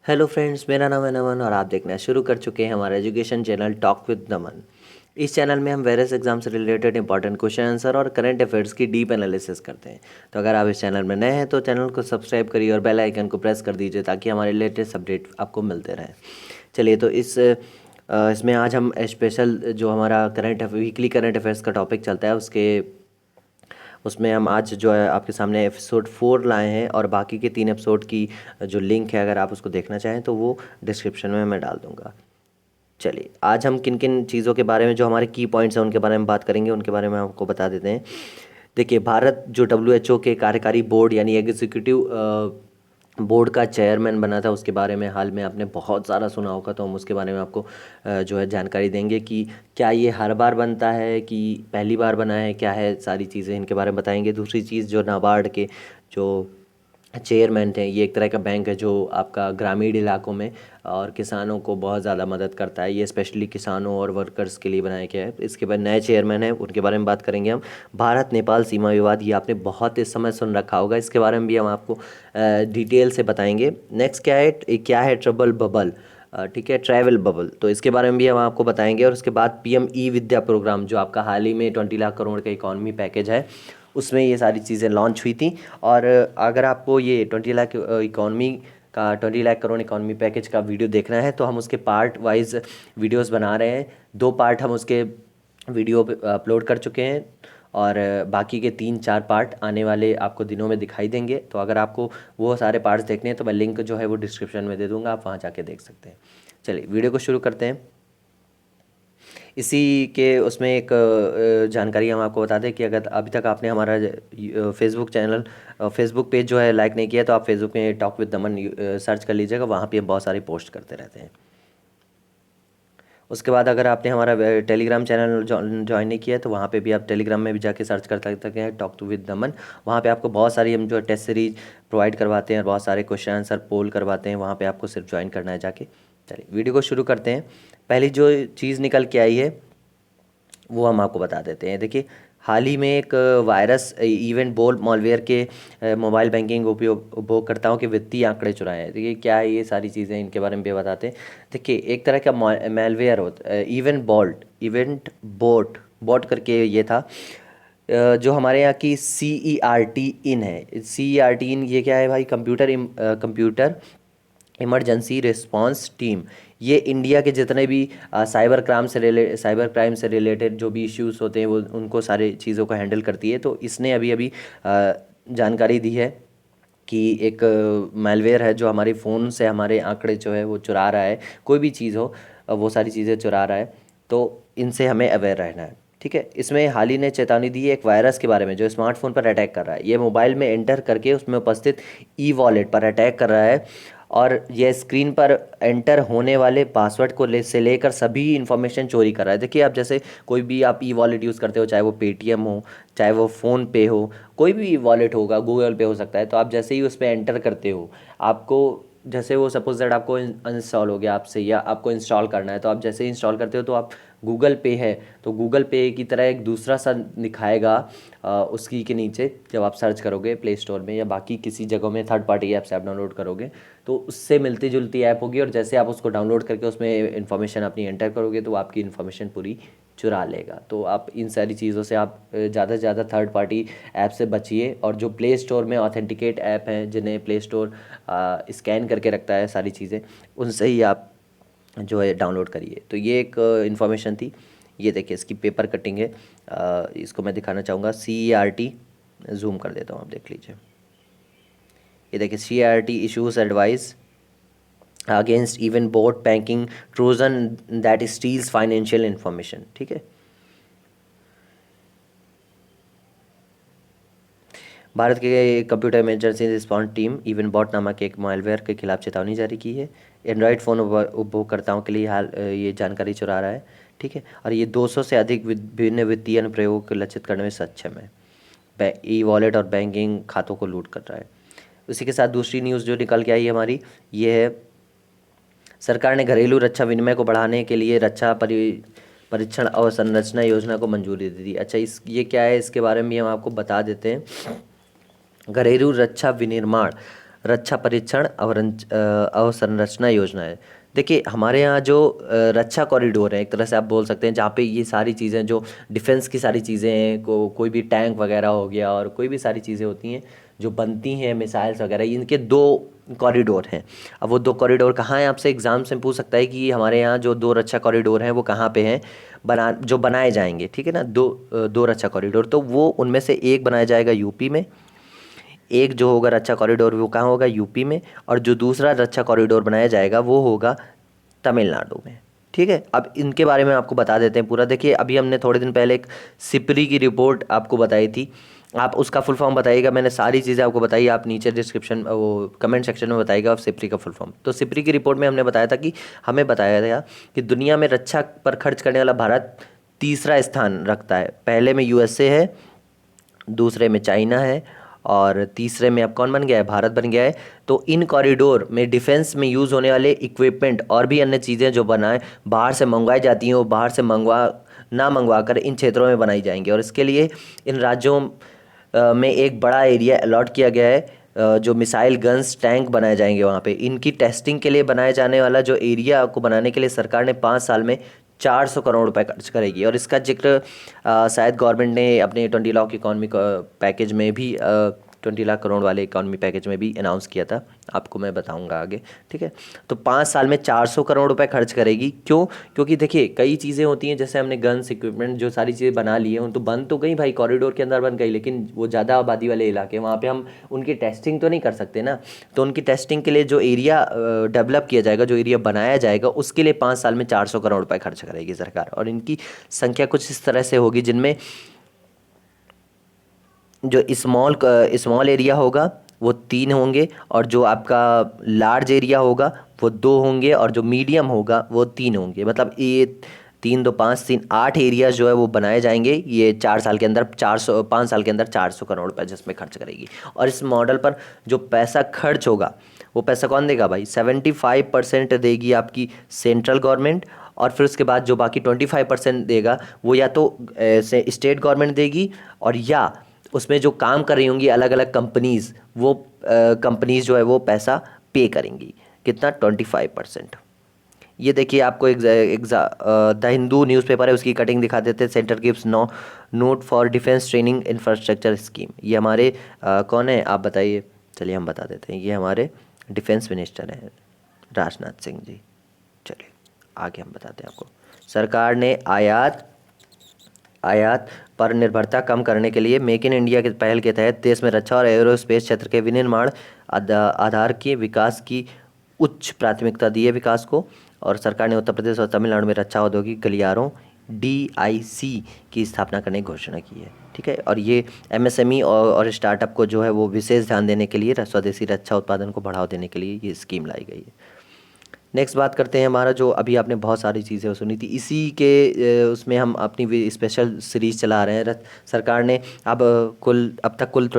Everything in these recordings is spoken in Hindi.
हेलो फ्रेंड्स, मेरा नाम है नमन और आप देखना शुरू कर चुके हैं हमारा एजुकेशन चैनल टॉक विद नमन। इस चैनल में हम वेरियस एग्जाम से रिलेटेड इंपॉर्टेंट क्वेश्चन आंसर और करंट अफेयर्स की डीप एनालिसिस करते हैं। तो अगर आप इस चैनल में नए हैं तो चैनल को सब्सक्राइब करिए और बेल आइकन को प्रेस कर दीजिए ताकि हमारे लेटेस्ट अपडेट आपको मिलते रहें। चलिए, तो इसमें आज हम स्पेशल जो हमारा वीकली करंट अफेयर्स का टॉपिक चलता है उसमें हम आज जो है आपके सामने एपिसोड 4 लाए हैं और बाकी के 3 एपिसोड की जो लिंक है, अगर आप उसको देखना चाहें तो वो डिस्क्रिप्शन में मैं डाल दूंगा। चलिए, आज हम किन किन चीज़ों के बारे में, जो हमारे की पॉइंट्स हैं उनके बारे में बात करेंगे, उनके बारे में आपको बता देते हैं। देखिए, भारत जो WHO के कार्यकारी बोर्ड यानी एग्जीक्यूटिव बोर्ड का चेयरमैन बना था, उसके बारे में हाल में आपने बहुत सारा सुना होगा, तो हम उसके बारे में आपको जो है जानकारी देंगे कि क्या ये हर बार बनता है कि पहली बार बना है, क्या है, सारी चीज़ें इनके बारे में बताएंगे। दूसरी चीज़, जो नाबार्ड के जो चेयरमैन थे, ये एक तरह का बैंक है जो आपका ग्रामीण इलाकों में और किसानों को बहुत ज़्यादा मदद करता है। ये स्पेशली किसानों और वर्कर्स के लिए बनाया गया है। इसके बाद नए चेयरमैन हैं, उनके बारे में बात करेंगे हम। भारत नेपाल सीमा विवाद, ये आपने बहुत इस समय सुन रखा होगा, इसके बारे में भी हम आपको डिटेल से बताएंगे। नेक्स्ट क्या है ट्रबल बबल, ठीक है, ट्रैवल बबल, तो इसके बारे में भी हम आपको बताएंगे। और उसके बाद PM ई विद्या प्रोग्राम, जो आपका हाल ही में 20 लाख करोड़ का इकॉनमी पैकेज है, उसमें ये सारी चीज़ें लॉन्च हुई थी। और अगर आपको ये 20 लाख करोड़ इकॉनमी पैकेज का वीडियो देखना है तो हम उसके पार्ट वाइज वीडियोस बना रहे हैं। 2 पार्ट हम उसके वीडियो पे अपलोड कर चुके हैं और बाकी के 3-4 पार्ट आने वाले आपको दिनों में दिखाई देंगे। तो अगर आपको वो सारे पार्ट्स देखने हैं तो मैं लिंक जो है वो डिस्क्रिप्शन में दे दूँगा, आप वहाँ जाके देख सकते हैं। चलिए, वीडियो को शुरू करते हैं। इसी के उसमें एक जानकारी हम आपको बता दें कि अगर अभी तक आपने हमारा फेसबुक पेज जो है लाइक नहीं किया तो आप फेसबुक में टॉक विद दमन सर्च कर लीजिएगा, वहाँ पे हम बहुत सारी पोस्ट करते रहते हैं। उसके बाद अगर आपने हमारा टेलीग्राम चैनल ज्वाइन नहीं किया है तो वहाँ पे भी आप टेलीग्राम में भी जाके सर्च कर सकते हैं टॉक टू विद दमन। वहाँ पे आपको बहुत सारी हम जो टेस्ट सीरीज प्रोवाइड करवाते हैं और बहुत सारे क्वेश्चन आंसर पोल करवाते हैं, वहाँ पे आपको सिर्फ ज्वाइन करना है जाके। चलिए, वीडियो को शुरू करते हैं। पहली जो चीज़ निकल के आई है वो हम आपको बता देते हैं। देखिए, हाल ही में एक वायरस इवेंट बोल मॉलवेयर के मोबाइल बैंकिंग उपयोगकर्ताओं के वित्तीय आंकड़े चुराए हैं। देखिए, क्या है ये सारी चीज़ें, इनके बारे में भी बताते हैं। देखिए, एक तरह का मेलवेयर होता है, इवेंट बोट बॉट करके ये था, जो हमारे यहाँ की CERT इन है। CERT इन ये क्या है भाई, कंप्यूटर इमरजेंसी रिस्पांस टीम। ये इंडिया के जितने भी साइबर क्राइम से रिलेटेड जो भी इश्यूज होते हैं वो उनको सारी चीज़ों को हैंडल करती है। तो इसने अभी अभी जानकारी दी है कि एक मैलवेयर है जो हमारे फ़ोन से हमारे आंकड़े जो है वो चुरा रहा है, कोई भी चीज़ हो वो सारी चीज़ें चुरा रहा है। तो इनसे हमें अवेयर रहना है, ठीक है। इसमें हाल ही ने चेतावनी दी है एक वायरस के बारे में जो स्मार्टफोन पर अटैक कर रहा है। ये मोबाइल में एंटर करके उसमें उपस्थित E-वॉलेट पर अटैक कर रहा है और यह स्क्रीन पर एंटर होने वाले पासवर्ड से लेकर सभी इन्फॉर्मेशन चोरी कर रहा है। देखिए, आप जैसे कोई भी आप E-वॉलेट यूज़ करते हो, चाहे वो पेटीएम हो, चाहे वो फ़ोन पे हो, कोई भी वॉलेट होगा, गूगल पे हो सकता है, तो आप जैसे ही उस पर एंटर करते हो, आपको जैसे वो सपोज दैट आपको अनइंस्टॉल हो गया आपसे या आपको इंस्टॉल करना है, तो आप जैसे ही इंस्टॉल करते हो तो आप गूगल पे है तो गूगल पे की तरह एक दूसरा सा दिखाएगा उसकी के नीचे। जब आप सर्च करोगे प्ले स्टोर में या बाकी किसी जगह में थर्ड पार्टी ऐप से आप डाउनलोड करोगे तो उससे मिलती जुलती ऐप होगी, और जैसे आप उसको डाउनलोड करके उसमें इन्फॉर्मेशन अपनी एंटर करोगे तो वो आपकी इन्फॉर्मेशन पूरी चुरा लेगा। तो आप इन सारी चीज़ों से आप ज़्यादा से ज़्यादा थर्ड पार्टी ऐप से बचिए, और जो प्ले स्टोर में ऑथेंटिकेट ऐप हैं जिन्हें प्ले स्टोर स्कैन करके रखता है सारी चीज़ें, उनसे ही आप जो है डाउनलोड करिए। तो ये एक इन्फॉर्मेशन थी। ये देखिए, इसकी पेपर कटिंग है, इसको मैं दिखाना चाहूँगा। CERT जूम कर देता हूँ, आप देख लीजिए। ये देखिए, CERT issues advice against EvenBot banking trojan that steals financial information, ठीक है। भारत के computer emergency response team EvenBot नामक एक मालवेयर के खिलाफ चेतावनी जारी की है। एंड्रॉयड फ़ोन उपभोगकर्ताओं के लिए हाल ये जानकारी चुरा रहा है, ठीक है। और ये 200 से अधिक विभिन्न वित्तीय अनुप्रयोगों को लक्षित करने में सक्षम है। E-वॉलेट और बैंकिंग खातों को लूट कर रहा है। उसी के साथ दूसरी न्यूज़ जो निकल के आई है हमारी, ये है सरकार ने घरेलू रक्षा विनिमय को बढ़ाने के लिए रक्षा परीक्षण और संरचना योजना को मंजूरी दे दी। अच्छा, ये क्या है, इसके बारे में भी हम आपको बता देते हैं। घरेलू रक्षा विनिर्माण रक्षा परीक्षण अवसंरचना योजना है। देखिए हमारे यहाँ जो रक्षा कॉरिडोर है, एक तरह से आप बोल सकते हैं, जहाँ पे ये सारी चीज़ें जो डिफेंस की सारी चीज़ें हैं, कोई भी टैंक वगैरह हो गया और कोई भी सारी चीज़ें होती हैं जो बनती हैं, मिसाइल्स वगैरह, इनके दो कॉरिडोर हैं। अब वो दो कॉरिडोर कहाँ हैं, आपसे एग्जाम से पूछ सकता है कि हमारे यहाँ जो दो रक्षा कॉरिडोर हैं वो कहाँ पे हैं, जो बनाए जाएंगे, ठीक है ना। दो रक्षा कॉरिडोर, तो वो उनमें से एक बनाया जाएगा यूपी में, एक जो होगा रक्षा कॉरिडोर वो कहाँ होगा, यूपी में, और जो दूसरा रक्षा कॉरिडोर बनाया जाएगा वो होगा तमिलनाडु में। ठीक है, अब इनके बारे में आपको बता देते हैं पूरा। देखिए अभी हमने थोड़े दिन पहले एक सिपरी की रिपोर्ट आपको बताई थी, आप उसका फुल फॉर्म बताइएगा। मैंने सारी चीज़ें आपको बताई, आप नीचे डिस्क्रिप्शन वो कमेंट सेक्शन में बताइएगा आप सिपरी का फुल फॉर्म। तो सिपरी की रिपोर्ट में हमने बताया था कि हमें बताया गया कि दुनिया में रक्षा पर खर्च करने वाला भारत तीसरा स्थान रखता है। पहले में यूएसए है, दूसरे में चाइना है, और तीसरे में अब कौन बन गया है, भारत बन गया है। तो इन कॉरिडोर में डिफेंस में यूज़ होने वाले इक्विपमेंट और भी अन्य चीज़ें जो बनाए बाहर से मंगवाई जाती हैं, वो बाहर से मंगवा कर इन क्षेत्रों में बनाई जाएंगी। और इसके लिए इन राज्यों में एक बड़ा एरिया अलॉट किया गया है, जो मिसाइल गन्स टैंक बनाए जाएंगे वहाँ पे। इनकी टेस्टिंग के लिए बनाए जाने वाला जो एरिया को बनाने के लिए सरकार ने 5 साल में 400 करोड़ रुपए खर्च करेगी। और इसका जिक्र शायद गवर्नमेंट ने अपने 20 लाख इकॉनमी पैकेज में भी 20 लाख करोड़ वाले इकॉनमी पैकेज में भी अनाउंस किया था, आपको मैं बताऊंगा आगे। ठीक है, तो 5 साल में 400 करोड़ रुपए खर्च करेगी। क्यों? क्योंकि देखिए कई चीज़ें होती हैं, जैसे हमने गन्स इक्विपमेंट जो सारी चीज़ें बना ली है, उन तो बन तो गई भाई, कॉरिडोर के अंदर बन गई, लेकिन वो ज़्यादा आबादी वाले इलाके, वहाँ पे हम उनकी टेस्टिंग तो नहीं कर सकते ना। तो उनकी टेस्टिंग के लिए जो एरिया डेवलप किया जाएगा, जो एरिया बनाया जाएगा, उसके लिए 5 साल में 400 करोड़ रुपए खर्च करेगी सरकार। और इनकी संख्या कुछ इस तरह से होगी, जिनमें जो स्मॉल एरिया होगा वो 3 होंगे, और जो आपका लार्ज एरिया होगा वो 2 होंगे, और जो मीडियम होगा वो 3 होंगे। मतलब ये 3 2 5 3 8 एरिया जो है वो बनाए जाएंगे। ये 4 साल के अंदर 5 साल के अंदर 400 करोड़ रुपए जिसमें खर्च करेगी। और इस मॉडल पर जो पैसा खर्च होगा वो पैसा कौन देगा भाई, 75% देगी आपकी सेंट्रल गवर्नमेंट, और फिर उसके बाद जो बाकी 25% देगा वो या तो स्टेट गवर्नमेंट देगी, और या उसमें जो काम कर रही होंगी अलग अलग कंपनीज़, वो कंपनीज़ जो है वो पैसा पे करेंगी। कितना, 25%। ये देखिए आपको द हिंदू न्यूज़पेपर है, उसकी कटिंग दिखा देते हैं। Centre gives note for defence training infrastructure scheme. ये हमारे कौन है आप बताइए, चलिए हम बता देते हैं। ये हमारे डिफेंस मिनिस्टर हैं राजनाथ सिंह जी। चलिए आगे हम बताते हैं आपको। सरकार ने आयात पर निर्भरता कम करने के लिए मेक इन इंडिया के पहल के तहत देश में रक्षा और एरोस्पेस क्षेत्र के विनिर्माण आधार के विकास की उच्च प्राथमिकता दी है विकास को। और सरकार ने उत्तर प्रदेश और तमिलनाडु में रक्षा औद्योगिक गलियारों DIC की स्थापना करने की घोषणा की है। ठीक है, और ये MSME और स्टार्टअप को जो है वो विशेष ध्यान देने के लिए, स्वदेशी रक्षा उत्पादन को बढ़ावा देने के लिए ये स्कीम लाई गई है। नेक्स्ट बात करते हैं हमारा, जो अभी आपने बहुत सारी चीज़ें सुनी थी, इसी के उसमें हम अपनी स्पेशल सीरीज़ चला रहे हैं। सरकार ने अब तक कुल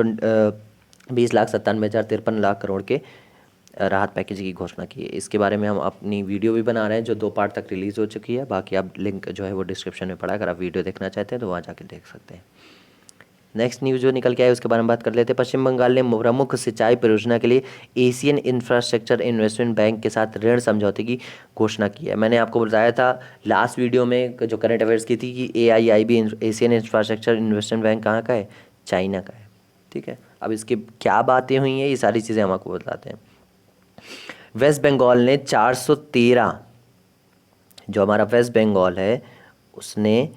20,97,53 करोड़ के राहत पैकेज की घोषणा की है। इसके बारे में हम अपनी वीडियो भी बना रहे हैं, जो 2 पार्ट तक रिलीज़ हो चुकी है। बाकी आप लिंक जो है वो डिस्क्रिप्शन में पड़ा, अगर आप वीडियो देखना चाहते हैं तो वहाँ जाके देख सकते हैं। नेक्स्ट न्यूज़ जो निकल के आए उसके बारे में बात कर लेते हैं। पश्चिम बंगाल ने प्रमुख सिंचाई परियोजना के लिए एशियन इंफ्रास्ट्रक्चर इन्वेस्टमेंट बैंक के साथ ऋण समझौते की घोषणा की है। मैंने आपको बताया था लास्ट वीडियो में जो करंट अफेयर्स की थी कि AIIB Asian infrastructure investment bank कहाँ का है, चाइना का है। ठीक है, अब इसकी क्या बातें हुई हैं ये सारी चीज़ें हम आपको बताते हैं। वेस्ट बंगाल ने 413, जो हमारा वेस्ट बंगाल है उसने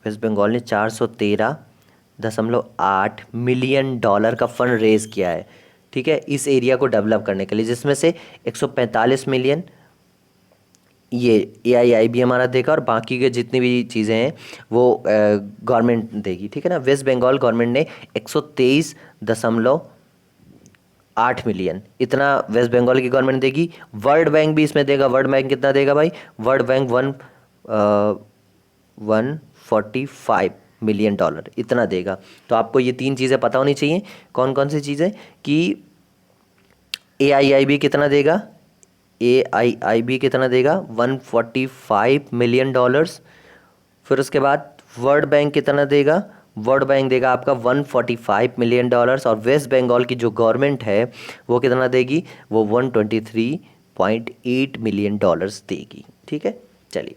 वेस्ट बंगाल ने 413.8 मिलियन डॉलर का फंड रेज किया है। ठीक है, इस एरिया को डेवलप करने के लिए, जिसमें से 145 मिलियन ये AIIB हमारा देगा, और बाकी के जितनी भी चीज़ें हैं वो गवर्नमेंट देगी। ठीक है ना, वेस्ट बंगाल गवर्नमेंट ने 123.8 मिलियन इतना वेस्ट बंगाल की गवर्नमेंट देगी। वर्ल्ड बैंक भी इसमें देगा। वर्ल्ड बैंक कितना देगा भाई, वर्ल्ड बैंक 145 मिलियन डॉलर इतना देगा। तो आपको ये 3 चीज़ें पता होनी चाहिए। कौन कौन सी चीज़ें, कि AIIB कितना देगा, AIIB कितना देगा 145 मिलियन डॉलर्स। फिर उसके बाद वर्ल्ड बैंक कितना देगा वर्ल्ड बैंक देगा आपका 145 मिलियन डॉलर्स, और वेस्ट बंगाल की जो गवर्नमेंट है वो कितना देगी, वो 123.8 मिलियन डॉलर्स देगी। ठीक है, चलिए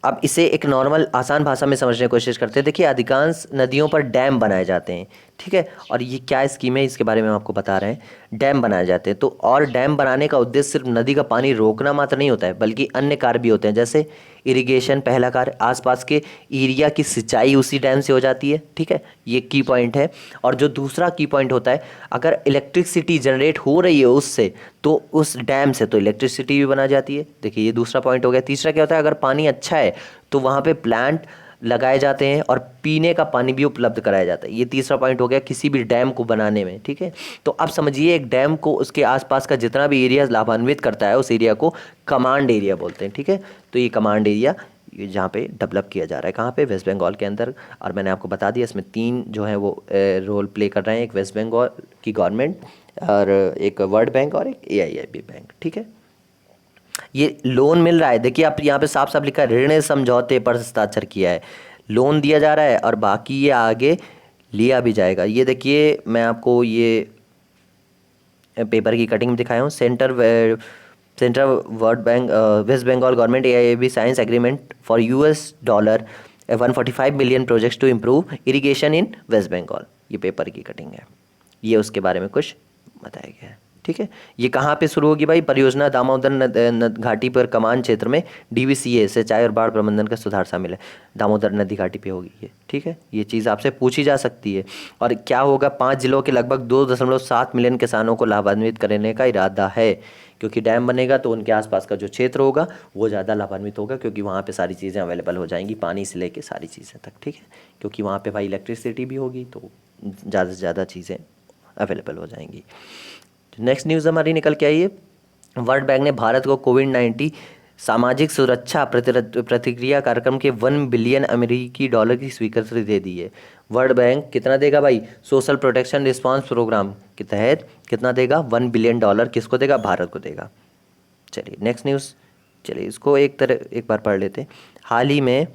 अब इसे एक नॉर्मल आसान भाषा में समझने की कोशिश करते हैं। देखिए अधिकांश नदियों पर डैम बनाए जाते हैं, ठीक है, और ये क्या स्कीम है इसके बारे में हम आपको बता रहे हैं। डैम बनाए जाते हैं तो, और डैम बनाने का उद्देश्य सिर्फ नदी का पानी रोकना मात्र नहीं होता है, बल्कि अन्य कार्य भी होते हैं, जैसे इरिगेशन पहला कार्य, आसपास के एरिया की सिंचाई उसी डैम से हो जाती है। ठीक है, ये की पॉइंट है। और जो दूसरा की पॉइंट होता है, अगर इलेक्ट्रिसिटी जनरेट हो रही है उससे, तो उस डैम से तो इलेक्ट्रिसिटी भी बना जाती है। देखिए ये दूसरा पॉइंट हो गया। तीसरा क्या होता है, अगर पानी अच्छा है तो वहाँ पे प्लांट लगाए जाते हैं और पीने का पानी भी उपलब्ध कराया जाता है। ये तीसरा पॉइंट हो गया किसी भी डैम को बनाने में। ठीक है, तो अब समझिए एक डैम को उसके आसपास का जितना भी एरिया लाभान्वित करता है, उस एरिया को कमांड एरिया बोलते हैं। ठीक है, तो ये कमांड एरिया ये जहाँ पे डेवलप किया जा रहा है, कहाँ पे, वेस्ट बंगाल के अंदर। और मैंने आपको बता दिया इसमें तीन जो है वो रोल प्ले कर रहे हैं, एक वेस्ट बंगाल की गवर्नमेंट, और एक वर्ल्ड बैंक, और एक AIIB बैंक। ठीक है, ये लोन मिल रहा है, देखिए आप यहाँ पे साफ साफ लिखा है, ऋण समझौते पर हस्ताक्षर किया है, लोन दिया जा रहा है और बाकी ये आगे लिया भी जाएगा। ये देखिए मैं आपको ये पेपर की कटिंग में दिखाया हूँ। Central world bank West Bengal government AIIB signs agreement for $145 million projects to improve irrigation in West Bengal. ये पेपर की कटिंग है, ये उसके बारे में कुछ बताया गया है। ठीक है, ये कहाँ पे शुरू होगी भाई, परियोजना दामोदर घाटी पर कमान क्षेत्र में DVCA सिंचाई और बाढ़ प्रबंधन का सुधार शामिल है, दामोदर नदी घाटी पे होगी ये। ठीक है, ये चीज़ आपसे पूछी जा सकती है। और क्या होगा, 5 जिलों के लगभग 2.7 मिलियन किसानों को लाभान्वित करने का इरादा है, क्योंकि डैम बनेगा तो उनके आसपास का जो क्षेत्र होगा वो ज़्यादा लाभान्वित होगा, क्योंकि वहाँ पे सारी चीज़ें अवेलेबल हो जाएंगी, पानी से लेके सारी चीज़ें तक। ठीक है, क्योंकि वहाँ पे भाई इलेक्ट्रिसिटी भी होगी तो ज़्यादा से ज़्यादा चीज़ें अवेलेबल हो जाएंगी। नेक्स्ट न्यूज़ हमारी निकल के आई है, वर्ल्ड बैंक ने भारत को कोविड-19 सामाजिक सुरक्षा प्रतिक्रिया कार्यक्रम के 1 बिलियन अमेरिकी डॉलर की स्वीकृति दे दी है। वर्ल्ड बैंक कितना देगा भाई, सोशल प्रोटेक्शन रिस्पांस प्रोग्राम के तहत कितना देगा, 1 बिलियन डॉलर किसको देगा, भारत को देगा। चलिए नेक्स्ट न्यूज़, चलिए इसको एक बार पढ़ लेते हैं। हाल ही में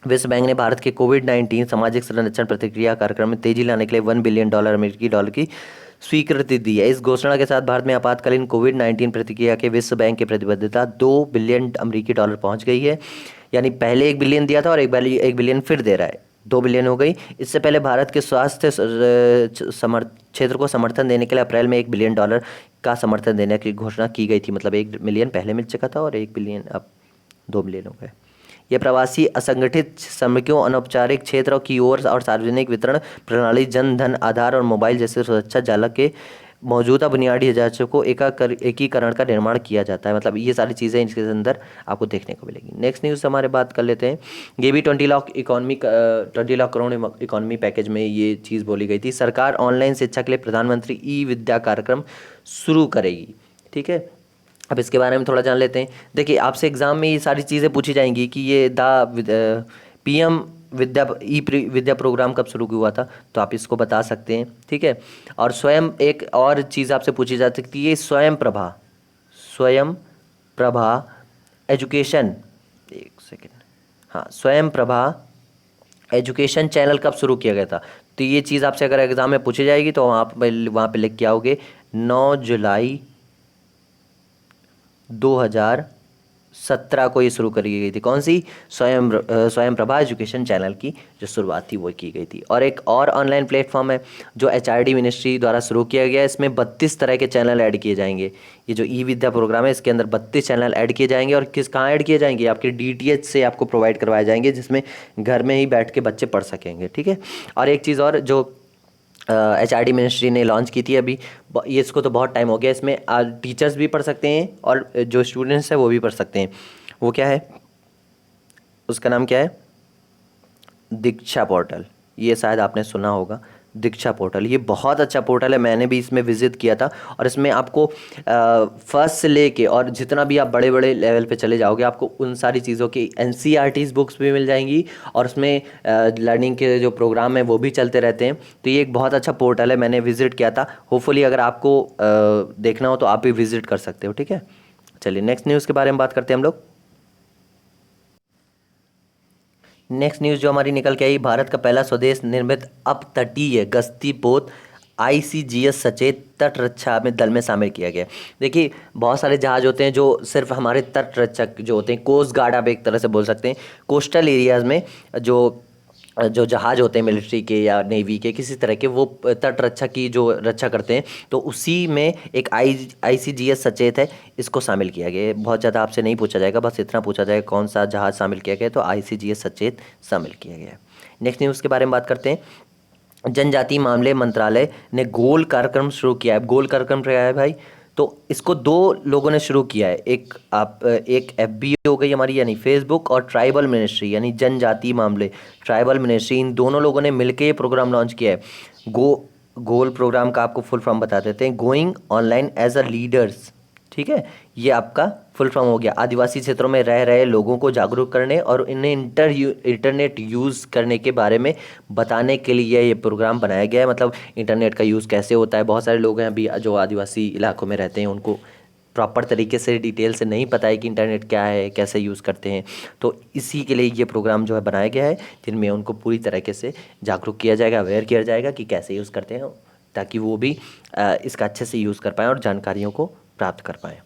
विश्व बैंक ने भारत के कोविड-19 सामाजिक संरक्षण प्रतिक्रिया कार्यक्रम में तेजी लाने के लिए 1 बिलियन डॉलर अमेरिकी डॉलर की स्वीकृति दी है। इस घोषणा के साथ भारत में आपातकालीन कोविड-19 प्रतिक्रिया के विश्व बैंक की प्रतिबद्धता 2 बिलियन अमेरिकी डॉलर पहुंच गई है। यानी पहले 1 बिलियन दिया था और 1 बिलियन फिर दे रहा है, 2 बिलियन हो गई। इससे पहले भारत के स्वास्थ्य क्षेत्र को समर्थन देने के लिए अप्रैल में 1 बिलियन डॉलर का समर्थन देने की घोषणा की गई थी। मतलब 1 मिलियन पहले मिल चुका था और 1 बिलियन अब 2 बिलियन हो गए। यह प्रवासी असंगठित श्रमिकों, अनौपचारिक क्षेत्रों की ओर और सार्वजनिक वितरण प्रणाली, जन धन, आधार और मोबाइल जैसे सुरक्षा जालक के मौजूदा बुनियादी ढांचे को एकीकरण का निर्माण किया जाता है। मतलब ये सारी चीज़ें इसके अंदर आपको देखने को मिलेगी। नेक्स्ट न्यूज़ हमारे बात कर लेते हैं। ये भी 20 लाख करोड़ इकॉनमी पैकेज में ये चीज़ बोली गई थी। सरकार ऑनलाइन शिक्षा के लिए प्रधानमंत्री ई-विद्या कार्यक्रम शुरू करेगी। ठीक है, अब इसके बारे में थोड़ा जान लेते हैं। देखिए आपसे एग्ज़ाम में ये सारी चीज़ें पूछी जाएंगी कि ये PM विद्या प्रोग्राम कब शुरू हुआ था, तो आप इसको बता सकते हैं। ठीक है, और स्वयं एक और चीज़ आपसे पूछी जा सकती है, स्वयं प्रभा एजुकेशन, एक सेकेंड, हाँ, स्वयं प्रभा एजुकेशन चैनल कब शुरू किया गया था। तो ये चीज़ आपसे अगर एग्ज़ाम में पूछी जाएगी तो आप वहाँ पे लिख के आओगे 9 जुलाई 2017 को ये शुरू करी गई थी। कौन सी, स्वयं प्रभा एजुकेशन चैनल की जो शुरुआत थी वो की गई थी। और एक और ऑनलाइन प्लेटफॉर्म है जो HRD मिनिस्ट्री द्वारा शुरू किया गया है। इसमें 32 तरह के चैनल ऐड किए जाएंगे। ये जो ई-विद्या प्रोग्राम है इसके अंदर 32 चैनल ऐड किए जाएंगे। और कहाँ ऐड किए जाएंगे, आपके DTH से आपको प्रोवाइड करवाए जाएंगे, जिसमें घर में ही बैठ के बच्चे पढ़ सकेंगे। ठीक है, और एक चीज़ और जो HRD मिनिस्ट्री ने लॉन्च की थी अभी, ये इसको तो बहुत टाइम हो गया, इसमें टीचर्स भी पढ़ सकते हैं और जो स्टूडेंट्स हैं वो भी पढ़ सकते हैं। वो क्या है, उसका नाम क्या है, दीक्षा पोर्टल। ये शायद आपने सुना होगा, दीक्षा पोर्टल। ये बहुत अच्छा पोर्टल है, मैंने भी इसमें विज़िट किया था। और इसमें आपको फर्स्ट से लेके और जितना भी आप बड़े बड़े लेवल पे चले जाओगे, आपको उन सारी चीज़ों की NCERT's बुक्स भी मिल जाएंगी, और उसमें लर्निंग के जो प्रोग्राम है वो भी चलते रहते हैं। तो ये एक बहुत अच्छा पोर्टल है, मैंने विज़िट किया था। होपफुली अगर आपको देखना हो तो आप भी विज़िट कर सकते हो। ठीक है, चलिए नेक्स्ट न्यूज़ के बारे में बात करते हैं हम लोग। नेक्स्ट न्यूज़ जो हमारी निकल के आई, भारत का पहला स्वदेश निर्मित अपतटीय गश्ती पोत ICGS सचेत तट रक्षा में दल में शामिल किया गया। देखिए बहुत सारे जहाज होते हैं जो सिर्फ हमारे तट रक्षक जो होते हैं, कोस्ट गार्ड आप एक तरह से बोल सकते हैं, कोस्टल एरियाज़ में जो जो जहाज होते हैं मिलिट्री के या नेवी के किसी तरह के, वो तट रक्षा की जो रक्षा करते हैं, तो उसी में एक ICGS सचेत है, इसको शामिल किया गया है। बहुत ज़्यादा आपसे नहीं पूछा जाएगा, बस इतना पूछा जाएगा कौन सा जहाज शामिल किया गया है, तो ICGS सचेत शामिल किया गया है। नेक्स्ट न्यूज़ के बारे में बात करते हैं। जनजातीय मामले मंत्रालय ने गोल कार्यक्रम शुरू किया है। गोल कार्यक्रम क्या है भाई? तो इसको दो लोगों ने शुरू किया है, एक FB हो गई हमारी यानी फेसबुक, और ट्राइबल मिनिस्ट्री यानी जनजातीय मामले ट्राइबल मिनिस्ट्री, इन दोनों लोगों ने मिलकर ये प्रोग्राम लॉन्च किया है। गोल प्रोग्राम का आपको फुल फॉर्म बता देते हैं, going online as a leaders. ठीक है, ये आपका फुल फॉर्म हो गया। आदिवासी क्षेत्रों में रह रहे लोगों को जागरूक करने और इन्हें इंटरनेट यूज़ करने के बारे में बताने के लिए ये प्रोग्राम बनाया गया है। मतलब इंटरनेट का यूज़ कैसे होता है, बहुत सारे लोग हैं अभी जो आदिवासी इलाकों में रहते हैं, उनको प्रॉपर तरीके से डिटेल से नहीं पता है कि इंटरनेट क्या है, कैसे यूज़ करते हैं। तो इसी के लिए ये प्रोग्राम जो है बनाया गया है, जिनमें उनको पूरी तरीके से जागरूक किया जाएगा, अवेयर किया जाएगा कि कैसे यूज़ करते हैं, ताकि वो भी इसका अच्छे से यूज़ कर पाएँ और जानकारियों को प्राप्त कर पाएँ।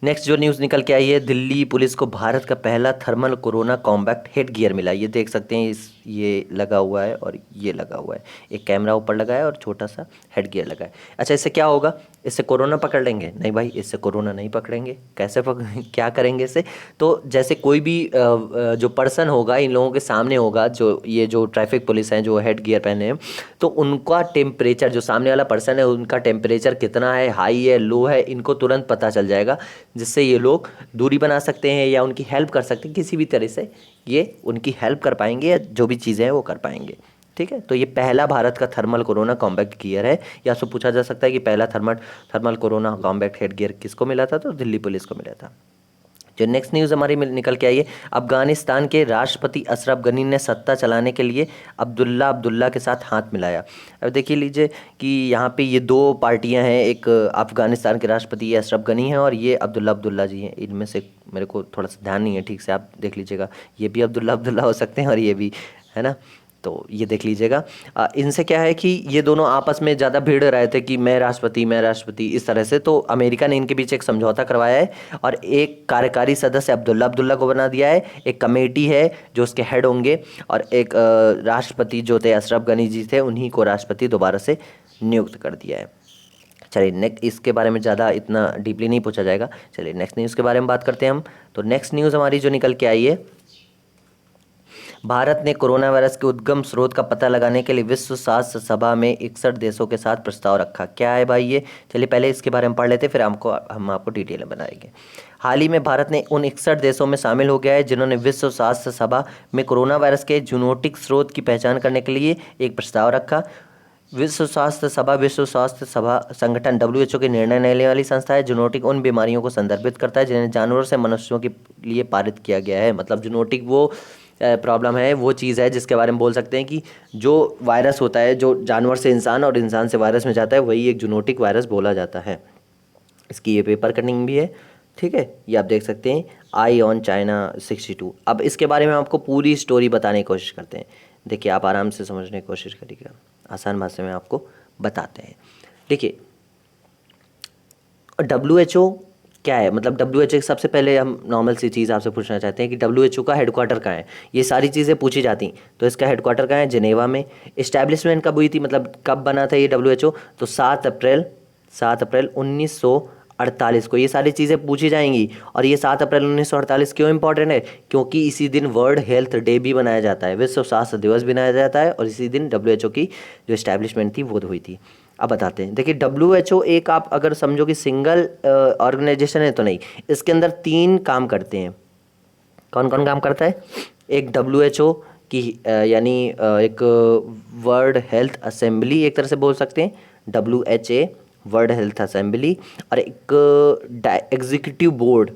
नेक्स्ट जो न्यूज़ निकल के आई है, दिल्ली पुलिस को भारत का पहला thermal corona combat head gear मिला। ये देख सकते हैं, ये लगा हुआ है और ये लगा हुआ है, एक कैमरा ऊपर लगा है और छोटा सा हेड गियर लगा है। अच्छा, इससे क्या होगा? इससे कोरोना पकड़ लेंगे? नहीं भाई, इससे कोरोना नहीं पकड़ेंगे। कैसे क्या करेंगे इससे? तो जैसे कोई भी जो पर्सन होगा इन लोगों के सामने होगा, जो ये जो ट्रैफिक पुलिस हैं जो हेड गियर पहने हैं, तो उनका टेम्परेचर, जो सामने वाला पर्सन है उनका टेम्परेचर कितना है, हाई है, लो है, इनको तुरंत पता चल जाएगा, जिससे ये लोग दूरी बना सकते हैं या उनकी हेल्प कर सकते हैं, किसी भी तरह से ये उनकी हेल्प कर पाएंगे या जो भी चीज़ें हैं वो कर पाएंगे। ठीक है, तो ये पहला भारत का थर्मल कोरोना कॉम्बैक्ट गियर है। या आपसे पूछा जा सकता है कि पहला thermal corona combat head gear किसको मिला था? तो दिल्ली पुलिस को मिला था। जो नेक्स्ट न्यूज़ हमारी निकल के आई है, अफगानिस्तान के राष्ट्रपति अशरफ गनी ने सत्ता चलाने के लिए अब्दुल्ला के साथ हाथ मिलाया। अब देखिए लीजिए कि यहाँ पे ये दो पार्टियाँ हैं, एक अफगानिस्तान के राष्ट्रपति ये अशरफ गनी हैं और ये अब्दुल्ला जी हैं। इनमें से मेरे को थोड़ा सा ध्यान नहीं है ठीक से, आप देख लीजिएगा, ये भी अब्दुल्ला हो सकते हैं और ये भी, है ना, तो ये देख लीजिएगा। इनसे क्या है कि ये दोनों आपस में ज़्यादा भिड़ रहे थे कि मैं राष्ट्रपति इस तरह से, तो अमेरिका ने इनके बीच एक समझौता करवाया है और एक कार्यकारी सदस्य अब्दुल्ला को बना दिया है, एक कमेटी है जो उसके हेड होंगे, और एक राष्ट्रपति जो थे अशरफ गनी जी थे, उन्हीं को राष्ट्रपति दोबारा से नियुक्त कर दिया है। चलिए नेक्स्ट, इसके बारे में ज़्यादा इतना डीपली नहीं पूछा जाएगा। चलिए नेक्स्ट न्यूज़ के बारे में बात करते हैं हम। तो नेक्स्ट न्यूज़ हमारी जो निकल के आई है, भारत ने कोरोना वायरस के उद्गम स्रोत का पता लगाने के लिए विश्व स्वास्थ्य सभा में 61 देशों के साथ प्रस्ताव रखा। क्या है भाई ये? चलिए पहले इसके बारे में पढ़ लेते, फिर हम आपको डिटेल में बनाएंगे। हाल ही में भारत ने उन 61 देशों में शामिल हो गया है जिन्होंने विश्व स्वास्थ्य सभा में कोरोना वायरस के जूनोटिक स्रोत की पहचान करने के लिए एक प्रस्ताव रखा। विश्व स्वास्थ्य सभा संगठन WHO के निर्णय लेने वाली संस्था है। जूनोटिक उन बीमारियों को संदर्भित करता है जिन्हें जानवरों से मनुष्यों के लिए पारित किया गया है। मतलब जूनोटिक वो प्रॉब्लम है, वो चीज़ है जिसके बारे में बोल सकते हैं कि जो वायरस होता है जो जानवर से इंसान और इंसान से वायरस में जाता है, वही एक जूनोटिक वायरस बोला जाता है। इसकी ये पेपर कटिंग भी है, ठीक है, ये आप देख सकते हैं, आई ऑन चाइना 62। अब इसके बारे में आपको पूरी स्टोरी बताने की कोशिश करते हैं। देखिए आप आराम से समझने की कोशिश करिएगा, आसान भाषा में आपको बताते हैं। देखिए WHO क्या है, मतलब WHO सबसे पहले हम नॉर्मल सी चीज़ आपसे पूछना चाहते हैं कि WHO का हेडक्वार्टर कहाँ है। ये सारी चीज़ें पूछी जाती, तो इसका हेडक्वार्टर कहाँ है? जिनेवा में। इस्टेब्लिशमेंट कब हुई थी, मतलब कब बना था ये WHO? तो 7 अप्रैल 1948 को। ये सारी चीज़ें पूछी जाएंगी। और ये 7 अप्रैल 1948 क्यों इंपॉर्टेंट है? क्योंकि इसी दिन वर्ल्ड हेल्थ डे भी मनाया जाता है, विश्व स्वास्थ्य दिवस भी मनाया जाता है, और इसी दिन WHO की जो इस्टेब्लिशमेंट थी वो हुई थी। अब बताते हैं। देखिए WHO एक आप अगर समझो कि सिंगल ऑर्गेनाइजेशन है तो नहीं, इसके अंदर 3 काम करते हैं। कौन कौन काम करता है? एक WHO की यानी एक वर्ल्ड हेल्थ असेंबली एक तरह से बोल सकते हैं, WHA वर्ल्ड हेल्थ असेंबली, और एक executive board,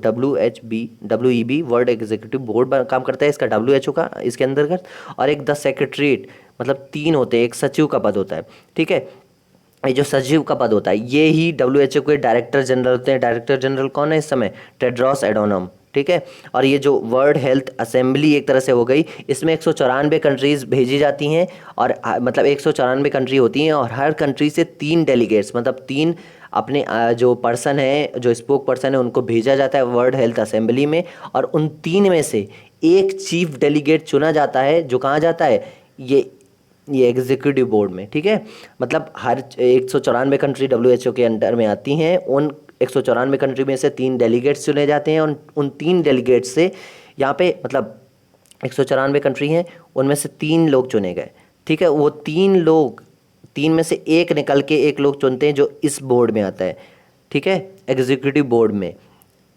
WEB world executive board काम करता है इसका, WHO का इसके अंतर्गत, और एक द सेक्रेटरीट, मतलब 3 होते हैं, एक सचिव का पद होता है, ठीक है। ये जो सचिव का पद होता है ये ही WHO के डायरेक्टर जनरल होते हैं। डायरेक्टर जनरल कौन है इस समय? टेड्रोस एडोनम, ठीक है। और ये जो वर्ल्ड हेल्थ असेंबली एक तरह से हो गई, इसमें 194 कंट्रीज़ भेजी जाती हैं और मतलब 194 कंट्री होती हैं और हर कंट्री से 3 डेलीगेट्स मतलब 3 अपने जो पर्सन है, जो स्पोक पर्सन है, उनको भेजा जाता है वर्ल्ड हेल्थ असेंबली में। और उन 3 में से एक चीफ डेलीगेट चुना जाता है, जो कहाँ जाता है, ये एग्जीक्यूटिव बोर्ड में, ठीक है। मतलब हर 194 कंट्री WHO के अंडर में आती हैं, उन 194 कंट्री में से 3 डेलीगेट्स चुने जाते हैं और उन 3 डेलीगेट्स से यहाँ पे मतलब 194 कंट्री हैं, उनमें से 3 लोग चुने गए, ठीक है। वो 3 लोग, 3 में से एक निकल के एक लोग चुनते हैं जो इस बोर्ड में आता है, ठीक है, एग्जीक्यूटिव बोर्ड में।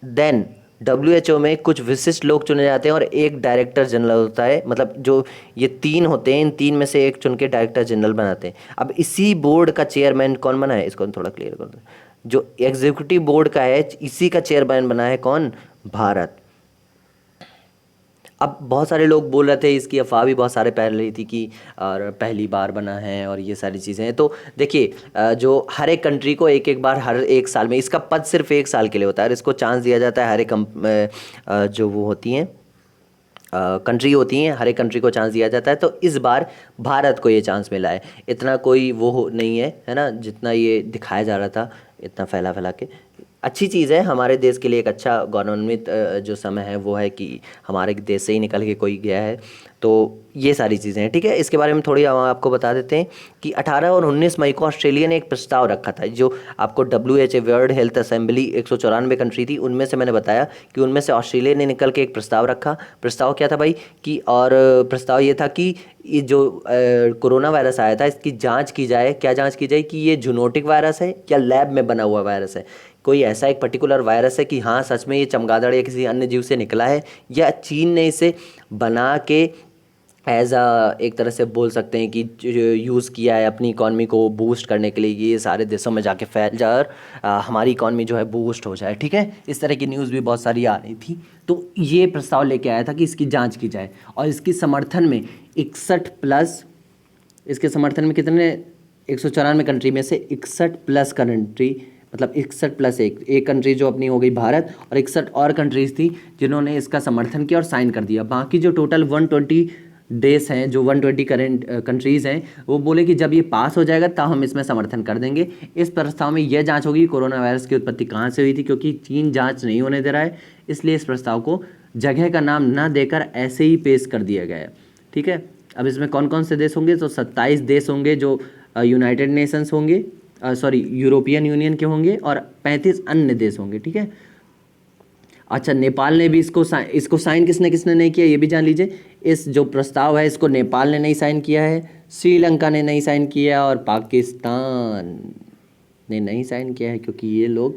देन WHO में कुछ विशिष्ट लोग चुने जाते हैं और एक डायरेक्टर जनरल होता है, मतलब जो ये 3 होते हैं, इन 3 में से एक चुन के डायरेक्टर जनरल बनाते हैं। अब इसी बोर्ड का चेयरमैन कौन बना है, इसको थोड़ा क्लियर कर दो। जो एग्जीक्यूटिव बोर्ड का है, इसी का चेयरमैन बना है कौन, भारत। अब बहुत सारे लोग बोल रहे थे, इसकी अफवाह भी बहुत सारे फैल रही थी कि और पहली बार बना है और ये सारी चीज़ें हैं। तो देखिए जो हर एक कंट्री को एक एक बार हर एक साल में, इसका पद सिर्फ 1 साल के लिए होता है और इसको चांस दिया जाता है हर एक जो वो होती हैं कंट्री होती हैं, हर एक कंट्री को चांस दिया जाता है। तो इस बार भारत को ये चांस मिला है। इतना कोई वो नहीं है ना, जितना ये दिखाया जा रहा था इतना फैला फैला के। अच्छी चीज़ है, हमारे देश के लिए एक अच्छा गौरवान्वित जो समय है वो है कि हमारे देश से ही निकल के कोई गया है। तो ये सारी चीज़ें हैं, ठीक है। इसके बारे में थोड़ी हम आपको बता देते हैं कि 18 और 19 मई को ऑस्ट्रेलिया ने एक प्रस्ताव रखा था। जो आपको WHO world health assembly 194 country थी, उनमें से मैंने बताया कि उनमें से ऑस्ट्रेलिया ने निकल के एक प्रस्ताव रखा। प्रस्ताव क्या था भाई कि, और प्रस्ताव ये था कि ये जो कोरोना वायरस आया था, इसकी जांच की जाए। क्या जांच की जाए कि ये जूनोटिक वायरस है या लैब में बना हुआ वायरस है, कोई ऐसा एक पर्टिकुलर वायरस है कि हाँ सच में ये चमगादड़ या किसी अन्य जीव से निकला है, या चीन ने इसे बना के एज एक तरह से बोल सकते हैं कि यूज़ किया है अपनी इकॉनमी को बूस्ट करने के लिए, ये सारे देशों में जाके फैल जाए और हमारी इकॉनमी जो है बूस्ट हो जाए, ठीक है। इस तरह की न्यूज़ भी बहुत सारी आ रही थी। तो ये प्रस्ताव लेके आया था कि इसकी जांच की जाए और इसके समर्थन में 61 प्लस, इसके समर्थन में कितने, 194 कंट्री में से 61 प्लस कंट्री, मतलब 61 प्लस एक कंट्री जो अपनी हो गई भारत, और 61 और कंट्रीज़ थी जिन्होंने इसका समर्थन किया और साइन कर दिया। बाकी जो टोटल 120 देश हैं, जो 120 करेंट कंट्रीज़ हैं, वो बोले कि जब ये पास हो जाएगा तब हम इसमें समर्थन कर देंगे। इस प्रस्ताव में यह जांच होगी कोरोना वायरस की उत्पत्ति कहाँ से हुई थी, क्योंकि चीन जांच नहीं होने दे रहा है, इसलिए इस प्रस्ताव को जगह का नाम ना देकर ऐसे ही पेश कर दिया गया है, ठीक है। अब इसमें कौन कौन से देश होंगे, तो 27 देश होंगे जो यूनाइटेड नेशंस होंगे, यूरोपियन यूनियन के होंगे, और 35 अन्य देश होंगे, ठीक है। अच्छा, नेपाल ने भी इसको साइन किसने किसने नहीं किया ये भी जान लीजिए। इस जो प्रस्ताव है इसको नेपाल ने नहीं साइन किया है, श्रीलंका ने नहीं साइन किया और पाकिस्तान ने नहीं साइन किया है, क्योंकि ये लोग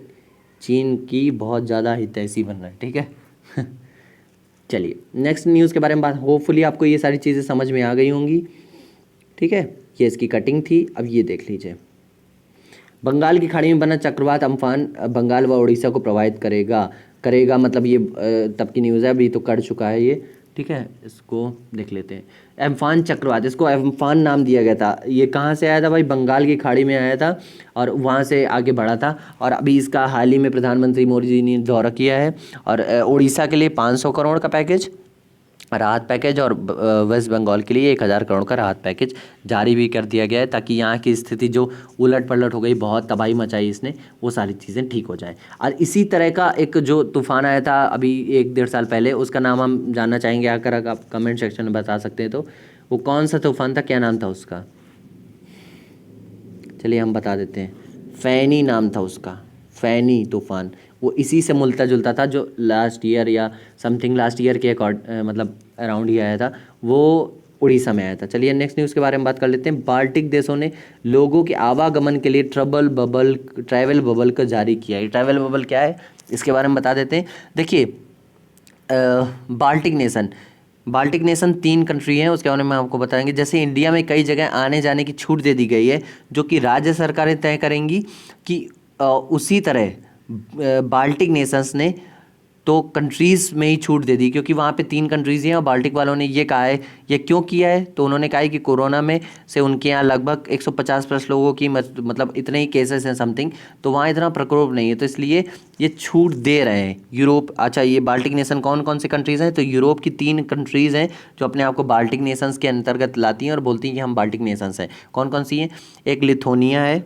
चीन की बहुत ज़्यादा हितैषी बन रहे हैं, ठीक है। चलिए नेक्स्ट न्यूज़ के बारे में बात, होपफुली आपको ये सारी चीज़ें समझ में आ गई होंगी, ठीक है। ये इसकी कटिंग थी। अब ये देख लीजिए, बंगाल की खाड़ी में बना चक्रवात अम्फान बंगाल व उड़ीसा को प्रभावित करेगा मतलब ये तब की न्यूज़ है, अभी तो कर चुका है ये, ठीक है। इसको देख लेते हैं। एम्फान चक्रवात, इसको एम्फान नाम दिया गया था। ये कहाँ से आया था भाई, बंगाल की खाड़ी में आया था और वहाँ से आगे बढ़ा था, और अभी इसका हाल ही में प्रधानमंत्री मोदी जी ने दौरा किया है। और उड़ीसा के लिए 500 करोड़ का पैकेज, राहत पैकेज, और वेस्ट बंगाल के लिए 1000 करोड़ का राहत पैकेज जारी भी कर दिया गया है, ताकि यहाँ की स्थिति जो उलट पलट हो गई, बहुत तबाही मचाई इसने, वो सारी चीज़ें ठीक हो जाए। और इसी तरह का एक जो तूफान आया था अभी 1-1.5 साल पहले, उसका नाम हम जानना चाहेंगे, अगर आप कमेंट सेक्शन में बता सकते हैं तो वो कौन सा तूफान था, क्या नाम था उसका, चलिए हम बता देते हैं। फैनी नाम था उसका, फैनी तूफान। वो इसी से मिलता जुलता था जो लास्ट ईयर या समथिंग लास्ट ईयर के मतलब अराउंड ही आया था, वो उड़ीसा में आया था। चलिए नेक्स्ट न्यूज़ के बारे में बात कर लेते हैं। बाल्टिक देशों ने लोगों के आवागमन के लिए ट्रैवल बबल को जारी किया है। ट्रैवल बबल क्या है इसके बारे में बता देते हैं। देखिए बाल्टिक नेशन 3 कंट्री हैं, उसके बारे में आपको बताएंगे। जैसे इंडिया में कई जगह आने जाने की छूट दे दी गई है, जो कि राज्य सरकारें तय करेंगी, कि उसी तरह बाल्टिक नेशंस ने तो कंट्रीज़ में ही छूट दे दी, क्योंकि वहाँ पे 3 कंट्रीज़ हैं और बाल्टिक वालों ने ये कहा है। ये क्यों किया है? तो उन्होंने कहा है कि कोरोना में से उनके यहाँ लगभग 150 प्लस लोगों की मतलब इतने ही केसेस हैं समथिंग, तो वहाँ इतना प्रकोप नहीं है, तो इसलिए ये छूट दे रहे हैं यूरोप। अच्छा, ये बाल्टिक नेशन कौन कौन से कंट्रीज़ हैं? तो यूरोप की 3 कंट्रीज़ हैं जो अपने आप को बाल्टिक नेशंस के अंतर्गत लाती हैं और बोलती हैं कि हम बाल्टिक नेशंस हैं। कौन कौन सी हैं? एक लिथुआनिया है,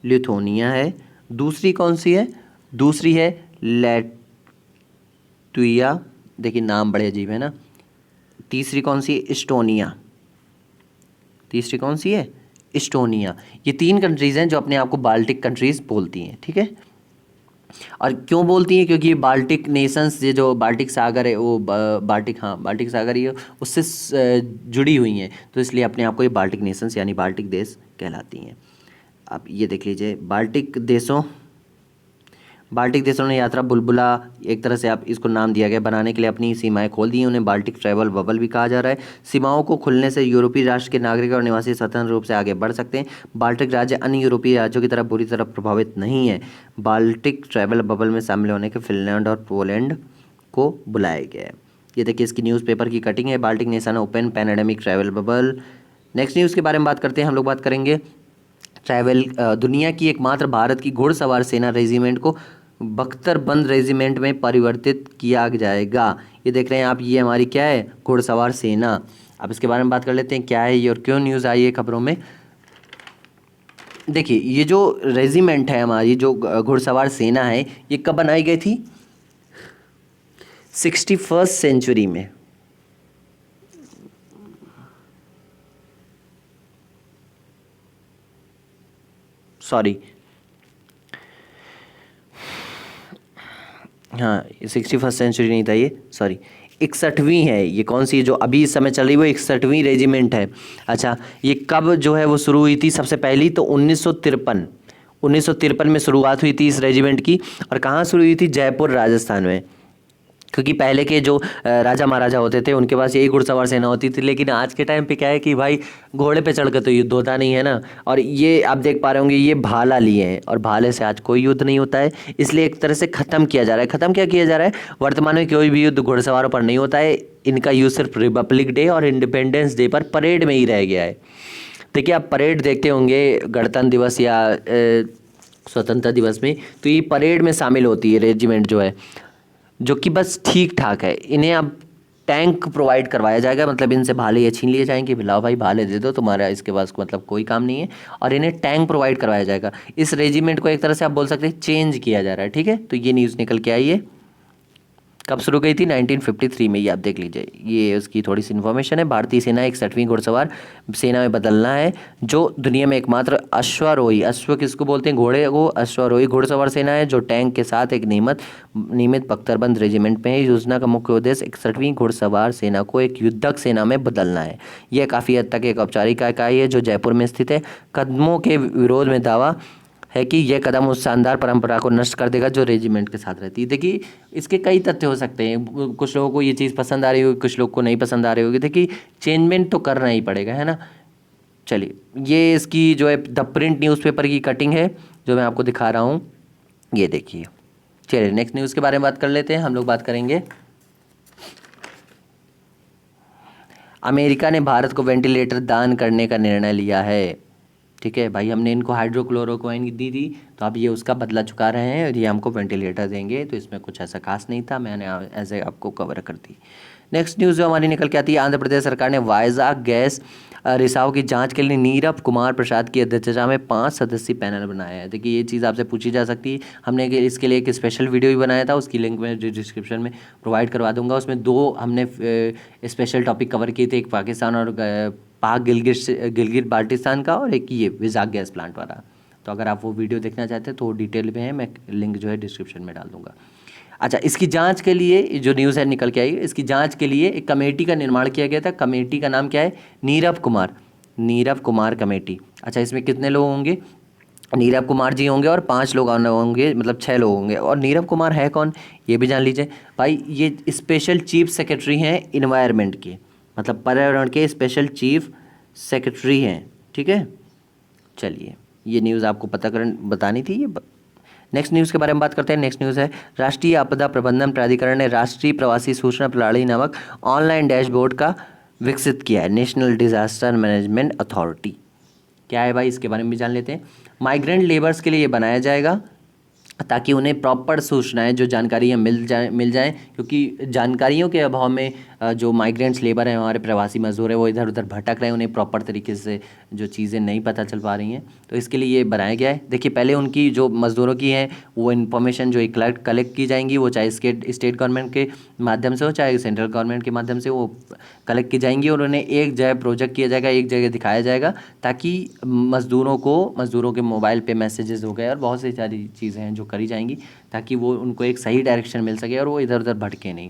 लिथुआनिया है। दूसरी कौन सी है? दूसरी है लैटविया, देखिए नाम बड़े अजीब है ना। तीसरी कौन सी है? इस्टोनिया। तीसरी कौन सी है? इस्टोनिया। ये 3 कंट्रीज़ हैं जो अपने आप को बाल्टिक कंट्रीज़ बोलती हैं, ठीक है। और क्यों बोलती हैं? क्योंकि ये बाल्टिक नेशंस, ये जो बाल्टिक सागर है वो बाल्टिक सागर ये उससे जुड़ी हुई हैं, तो इसलिए अपने आप को ये बाल्टिक नेशंस यानी बाल्टिक देश कहलाती हैं। अब ये देख लीजिए, बाल्टिक देशों ने यात्रा बुलबुला, एक तरह से आप इसको नाम दिया गया, बनाने के लिए अपनी सीमाएं खोल दी हैं। उन्हें बाल्टिक ट्रैवल बबल भी कहा जा रहा है। सीमाओं को खुलने से यूरोपीय राष्ट्र के नागरिक और निवासी स्वतंत्र रूप से आगे बढ़ सकते हैं। बाल्टिक राज्य अन्य यूरोपीय राज्यों की तरह बुरी तरह प्रभावित नहीं है। बाल्टिक ट्रैवल बबल में शामिल होने के फिनलैंड और पोलैंड को बुलाया गया है। ये देखिए इसकी न्यूज़पेपर की कटिंग है। Baltic nation open pandemic travel bubble. Next news के बारे में बात करते हैं हम लोग। बात करेंगे दुनिया की एकमात्र भारत की घुड़सवार सेना रेजिमेंट को बख्तरबंद रेजिमेंट में परिवर्तित किया जाएगा। ये देख रहे हैं आप, ये हमारी क्या है? घुड़सवार सेना। अब इसके बारे में बात कर लेते हैं क्या है ये और क्यों न्यूज़ आई है खबरों में। देखिए ये जो रेजिमेंट है हमारी, जो घुड़सवार सेना है, ये कब बनाई गई थी? 61st सेंचुरी में। सॉरी, हाँ 61st सेंचुरी नहीं था ये, सॉरी 61वीं है। ये कौन सी है जो अभी इस समय चल रही है? वो 61वीं रेजिमेंट है। अच्छा, ये कब जो है वो शुरू हुई थी? सबसे पहली तो 1953 में शुरुआत हुई थी इस रेजिमेंट की। और कहाँ शुरू हुई थी? जयपुर राजस्थान में। क्योंकि पहले के जो राजा महाराजा होते थे उनके पास यही घुड़सवार सेना होती थी। लेकिन आज के टाइम पे क्या है कि भाई घोड़े पे चढ़ कर तो युद्ध होता नहीं है ना। और ये आप देख पा रहे होंगे, ये भाला लिए हैं और भाले से आज कोई युद्ध नहीं होता है, इसलिए एक तरह से ख़त्म किया जा रहा है। ख़त्म क्या किया जा रहा है? वर्तमान में कोई भी युद्ध घुड़सवारों पर नहीं होता है। इनका यूज़ सिर्फ रिपब्लिक डे और इंडिपेंडेंस डे पर परेड में ही रह गया है। देखिए आप परेड देखते होंगे गणतंत्र दिवस या स्वतंत्रता दिवस में, तो ये परेड में शामिल होती है रेजिमेंट जो है, जो कि बस ठीक ठाक है। इन्हें अब टैंक प्रोवाइड करवाया जाएगा, मतलब इनसे भाले ये छीन लिए जाएंगे, लाओ भाई भाले दे दो, तुम्हारा इसके पास मतलब कोई काम नहीं है, और इन्हें टैंक प्रोवाइड करवाया जाएगा। इस रेजिमेंट को एक तरह से आप बोल सकते हैं चेंज किया जा रहा है, ठीक है। तो ये न्यूज़ निकल के आई है। कब शुरू गई थी? 1953 में। ये आप देख लीजिए, ये उसकी थोड़ी सी इन्फॉर्मेशन है। भारतीय सेना 61वीं घुड़सवार सेना में बदलना है, जो दुनिया में एकमात्र अश्वारोही, अश्व किसको बोलते हैं? घोड़े को। अश्वारोही घुड़सवार सेना है जो टैंक के साथ एक नियमित बख्तरबंद रेजिमेंट में है। योजना का मुख्य उद्देश्य 61वीं घुड़सवार सेना को एक युद्धक सेना में बदलना है। यह काफ़ी हद तक एक औपचारिक इकाई है जो जयपुर में स्थित है। कदमों के विरोध में दावा है कि यह कदम उस शानदार परंपरा को नष्ट कर देगा जो रेजिमेंट के साथ रहती है। देखिए इसके कई तथ्य हो सकते हैं, कुछ लोगों को ये चीज़ पसंद आ रही होगी, कुछ लोग को नहीं पसंद आ रही होगी। देखिए चेंजमेंट तो करना ही पड़ेगा, है ना। चलिए ये इसकी जो है द प्रिंट न्यूज़पेपर की कटिंग है जो मैं आपको दिखा रहा हूँ, ये देखिए। चलिए नेक्स्ट न्यूज़ के बारे में बात कर लेते हैं। हम लोग बात करेंगे, अमेरिका ने भारत को वेंटिलेटर दान करने का निर्णय लिया है। ठीक है भाई, हमने इनको हाइड्रोक्लोरोक्विन दी थी, तो अब ये उसका बदला चुका रहे हैं और ये हमको वेंटिलेटर देंगे। तो इसमें कुछ ऐसा खास नहीं था, मैंने ऐसे आपको कवर कर दी। नेक्स्ट न्यूज़ जो हमारी निकल के आती है, आंध्र प्रदेश सरकार ने वाइजाग गैस रिसाव की जांच के लिए नीरव कुमार प्रसाद की अध्यक्षता में 5 सदस्यीय पैनल बनाया है। देखिए ये चीज़ आपसे पूछी जा सकती है, हमने इसके लिए एक स्पेशल वीडियो भी बनाया था, उसकी लिंक मैं डिस्क्रिप्शन में प्रोवाइड करवा दूंगा। उसमें 2 हमने स्पेशल टॉपिक कवर किए थे, एक पाकिस्तान और पाक गिलगित बाल्टिस्तान का, और एक ये विजाग गैस प्लांट वाला। तो अगर आप वो वीडियो देखना चाहते हैं तो डिटेल में है, मैं लिंक जो है डिस्क्रिप्शन में डाल दूंगा। अच्छा, इसकी जांच के लिए जो न्यूज़ है निकल के आई, इसकी जांच के लिए एक कमेटी का निर्माण किया गया था। कमेटी का नाम क्या है? नीरव कुमार कमेटी। अच्छा, इसमें कितने लोग होंगे? नीरव कुमार जी होंगे और 5 लोग होंगे, मतलब 6 लोग होंगे। और नीरव कुमार है कौन, ये भी जान लीजिए भाई। ये स्पेशल चीफ सेक्रेटरी हैं इन्वायरमेंट के, मतलब पर्यावरण के स्पेशल चीफ सेक्रेटरी हैं, ठीक है। चलिए ये न्यूज़ आपको बतानी थी। ये नेक्स्ट न्यूज़ के बारे में बात करते हैं। नेक्स्ट न्यूज़ है राष्ट्रीय आपदा प्रबंधन प्राधिकरण ने राष्ट्रीय प्रवासी सूचना प्रणाली नामक ऑनलाइन डैशबोर्ड का विकसित किया है। नेशनल डिजास्टर मैनेजमेंट अथॉरिटी क्या है भाई, इसके बारे में भी जान लेते हैं। माइग्रेंट लेबर्स के लिए ये बनाया जाएगा ताकि उन्हें प्रॉपर सूचनाएं जो जानकारियाँ मिल जाएं, क्योंकि जानकारियों के अभाव में जो माइग्रेंट्स लेबर हैं, हमारे प्रवासी मजदूर हैं, वो इधर उधर भटक रहे हैं, उन्हें प्रॉपर तरीके से जो चीज़ें नहीं पता चल पा रही हैं, तो इसके लिए ये बनाया गया है। देखिए पहले उनकी जो मज़दूरों की हैं वो इन्फॉर्मेशन जो कलेक्ट की जाएंगी, वो चाहे स्टेट गवर्नमेंट के माध्यम से हो चाहे सेंट्रल गवर्नमेंट के माध्यम से वो कलेक्ट की जाएंगी और उन्हें एक जगह प्रोजेक्ट किया जाएगा, एक जगह दिखाया जाएगा, ताकि मज़दूरों के मोबाइल पे मैसेजेस हो गए और बहुत सी सारी चीज़ें हैं जो करी जाएंगी ताकि वो उनको एक सही डायरेक्शन मिल सके और वो इधर उधर भटके नहीं।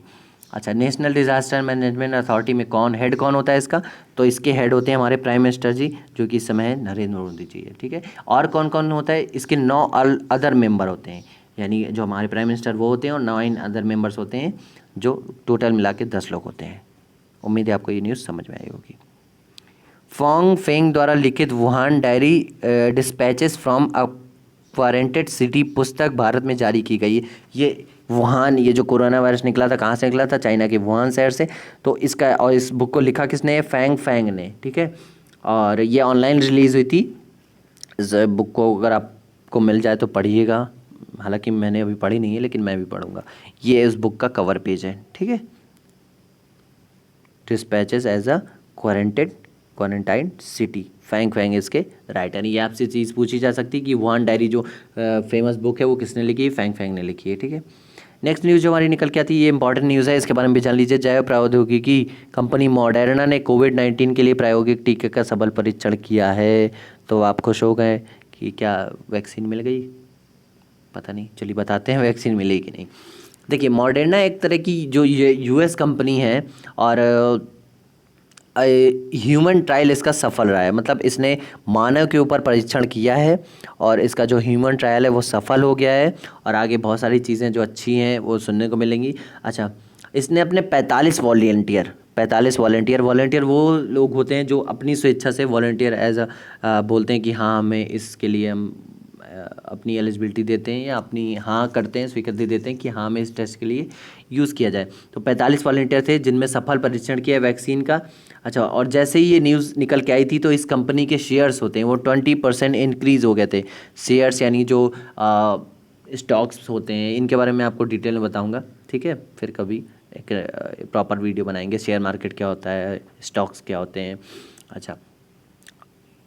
अच्छा, नेशनल डिजास्टर मैनेजमेंट अथॉरिटी में हेड कौन होता है इसका, तो इसके हेड होते हैं हमारे प्राइम मिनिस्टर जी, जो कि इस समय नरेंद्र मोदी जी है, ठीक है। और कौन कौन होता है, इसके 9 अदर मेंबर होते हैं, यानी जो हमारे प्राइम मिनिस्टर वो होते हैं और 9 अदर मेंबर्स होते हैं, जो टोटल मिला के 10 लोग होते हैं। उम्मीद है आपको ये न्यूज़ समझ में आई होगी। फोंग फेंग द्वारा लिखित Wuhan diary dispatches from a quarantined city पुस्तक भारत में जारी की गई है। ये वुहान, ये जो कोरोना वायरस निकला था कहाँ से निकला था, चाइना के वुहान शहर से। तो इसका और इस बुक को लिखा किसने है, फैंग फैंग ने, ठीक है। और ये ऑनलाइन रिलीज़ हुई थी। इस बुक को अगर आपको मिल जाए तो पढ़िएगा, हालांकि मैंने अभी पढ़ी नहीं है लेकिन मैं भी पढ़ूंगा। ये इस बुक का कवर पेज है, ठीक है। Dispatches as a quarantine city, Fang Fang इसके राइटर। ये आपसे चीज़ पूछी जा सकती है कि वुहान डायरी जो फेमस बुक है वो किसने लिखी है, फैंग फैंग ने लिखी है, ठीक है। नेक्स्ट न्यूज़ जो हमारी निकल के आती है ये इंपॉर्टेंट न्यूज़ है, इसके बारे में भी जान लीजिए। जैव प्रौद्योगिकी कंपनी मॉडर्ना ने कोविड-19 के लिए प्रायोगिक टीके का सफल परीक्षण किया है। तो आप खुश हो गए कि क्या वैक्सीन मिल गई, पता नहीं, चलिए बताते हैं वैक्सीन मिली कि नहीं। देखिए मॉडर्ना एक तरह की जो ये यूएस कंपनी है और ह्यूमन ट्रायल इसका सफल रहा है, मतलब इसने मानव के ऊपर परीक्षण किया है और इसका जो ह्यूमन ट्रायल है वो सफल हो गया है और आगे बहुत सारी चीज़ें जो अच्छी हैं वो सुनने को मिलेंगी। अच्छा, इसने अपने 45 वॉलेंटियर वो लोग होते हैं जो अपनी स्वेच्छा से वॉलेंटियर एज बोलते हैं कि हाँ हमें इसके लिए हम अपनी एलिजिबिलिटी देते हैं या अपनी हाँ करते हैं, स्वीकृति देते हैं कि हाँ हमें इस टेस्ट के लिए यूज़ किया जाए। तो 45 वॉलंटियर थे जिनमें सफल परीक्षण किया वैक्सीन का। अच्छा, और जैसे ही ये न्यूज़ निकल के आई थी तो इस कंपनी के शेयर्स होते हैं वो 20% इंक्रीज़ हो गए थे। शेयर्स यानी जो स्टॉक्स होते हैं, इनके बारे में आपको डिटेल में बताऊँगा, ठीक है। फिर कभी एक प्रॉपर वीडियो बनाएंगे, शेयर मार्केट क्या होता है, स्टॉक्स क्या होते हैं। अच्छा,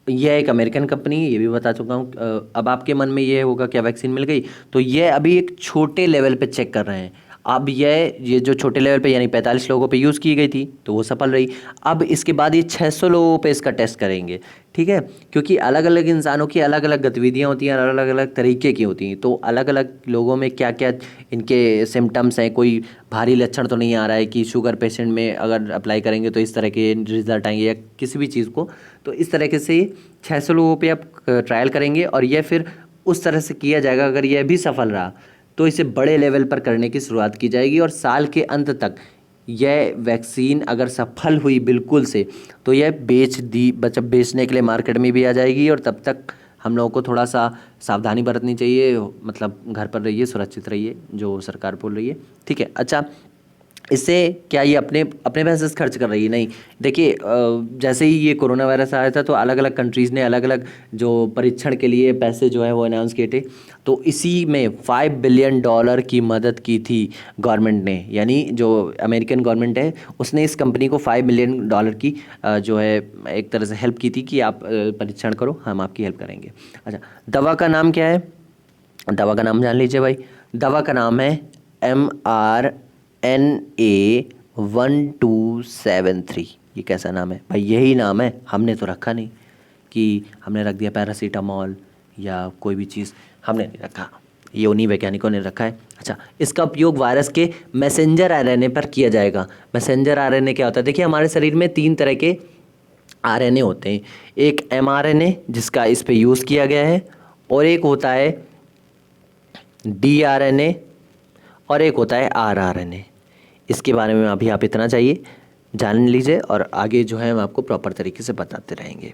यह एक अमेरिकन कंपनी, ये भी बता चुका हूँ। अब आपके मन में ये होगा क्या वैक्सीन मिल गई, तो ये अभी एक छोटे लेवल पे चेक कर रहे हैं। अब ये जो छोटे लेवल पे यानी 45 लोगों पे यूज़ की गई थी तो वो सफल रही। अब इसके बाद ये 600 लोगों पे इसका टेस्ट करेंगे, ठीक है, क्योंकि अलग अलग इंसानों की अलग अलग गतिविधियाँ होती हैं, अलग अलग तरीके की होती हैं। तो अलग अलग लोगों में क्या क्या इनके सिम्टम्स हैं, कोई भारी लक्षण तो नहीं आ रहा है कि शुगर पेशेंट में अगर अप्लाई करेंगे तो इस तरह के रिजल्ट आएंगे या किसी भी चीज़ को, तो इस तरीके से 600 लोगों पे आप ट्रायल करेंगे और यह फिर उस तरह से किया जाएगा। अगर यह भी सफल रहा तो इसे बड़े लेवल पर करने की शुरुआत की जाएगी और साल के अंत तक यह वैक्सीन अगर सफल हुई बिल्कुल से तो यह बेचने के लिए मार्केट में भी आ जाएगी। और तब तक हम लोगों को थोड़ा सा सावधानी बरतनी चाहिए, मतलब घर पर रहिए, सुरक्षित रहिए, जो सरकार बोल रही है, ठीक है। अच्छा, इससे क्या ये अपने पैसे से खर्च कर रही है, नहीं। देखिए जैसे ही ये कोरोना वायरस आया था तो अलग अलग कंट्रीज़ ने अलग अलग जो परीक्षण के लिए पैसे जो है वो अनाउंस किए थे। तो इसी में $5 बिलियन की मदद की थी गवर्नमेंट ने, यानी जो अमेरिकन गवर्नमेंट है उसने इस कंपनी को $5 बिलियन की जो है एक तरह से हेल्प की थी कि आप परीक्षण करो, हम आपकी हेल्प करेंगे। अच्छा, दवा का नाम क्या है, दवा का नाम जान लीजिए भाई। दवा का नाम है mRNA-1273। ये कैसा नाम है भाई, यही नाम है, हमने तो रखा नहीं कि हमने रख दिया पैरासीटामॉल या कोई भी चीज़, हमने नहीं रखा, ये उन्हीं वैज्ञानिकों ने रखा है। अच्छा, इसका उपयोग वायरस के मैसेंजर आरएनए पर किया जाएगा। मैसेंजर आरएनए क्या होता है, देखिए हमारे शरीर में 3 तरह के आरएनए होते हैं। एक mRNA जिसका इस पे यूज़ किया गया है, और एक होता है DRNA, और एक होता है rRNA। इसके बारे में अभी आप इतना चाहिए जान लीजिए और आगे जो है हम आपको प्रॉपर तरीके से बताते रहेंगे।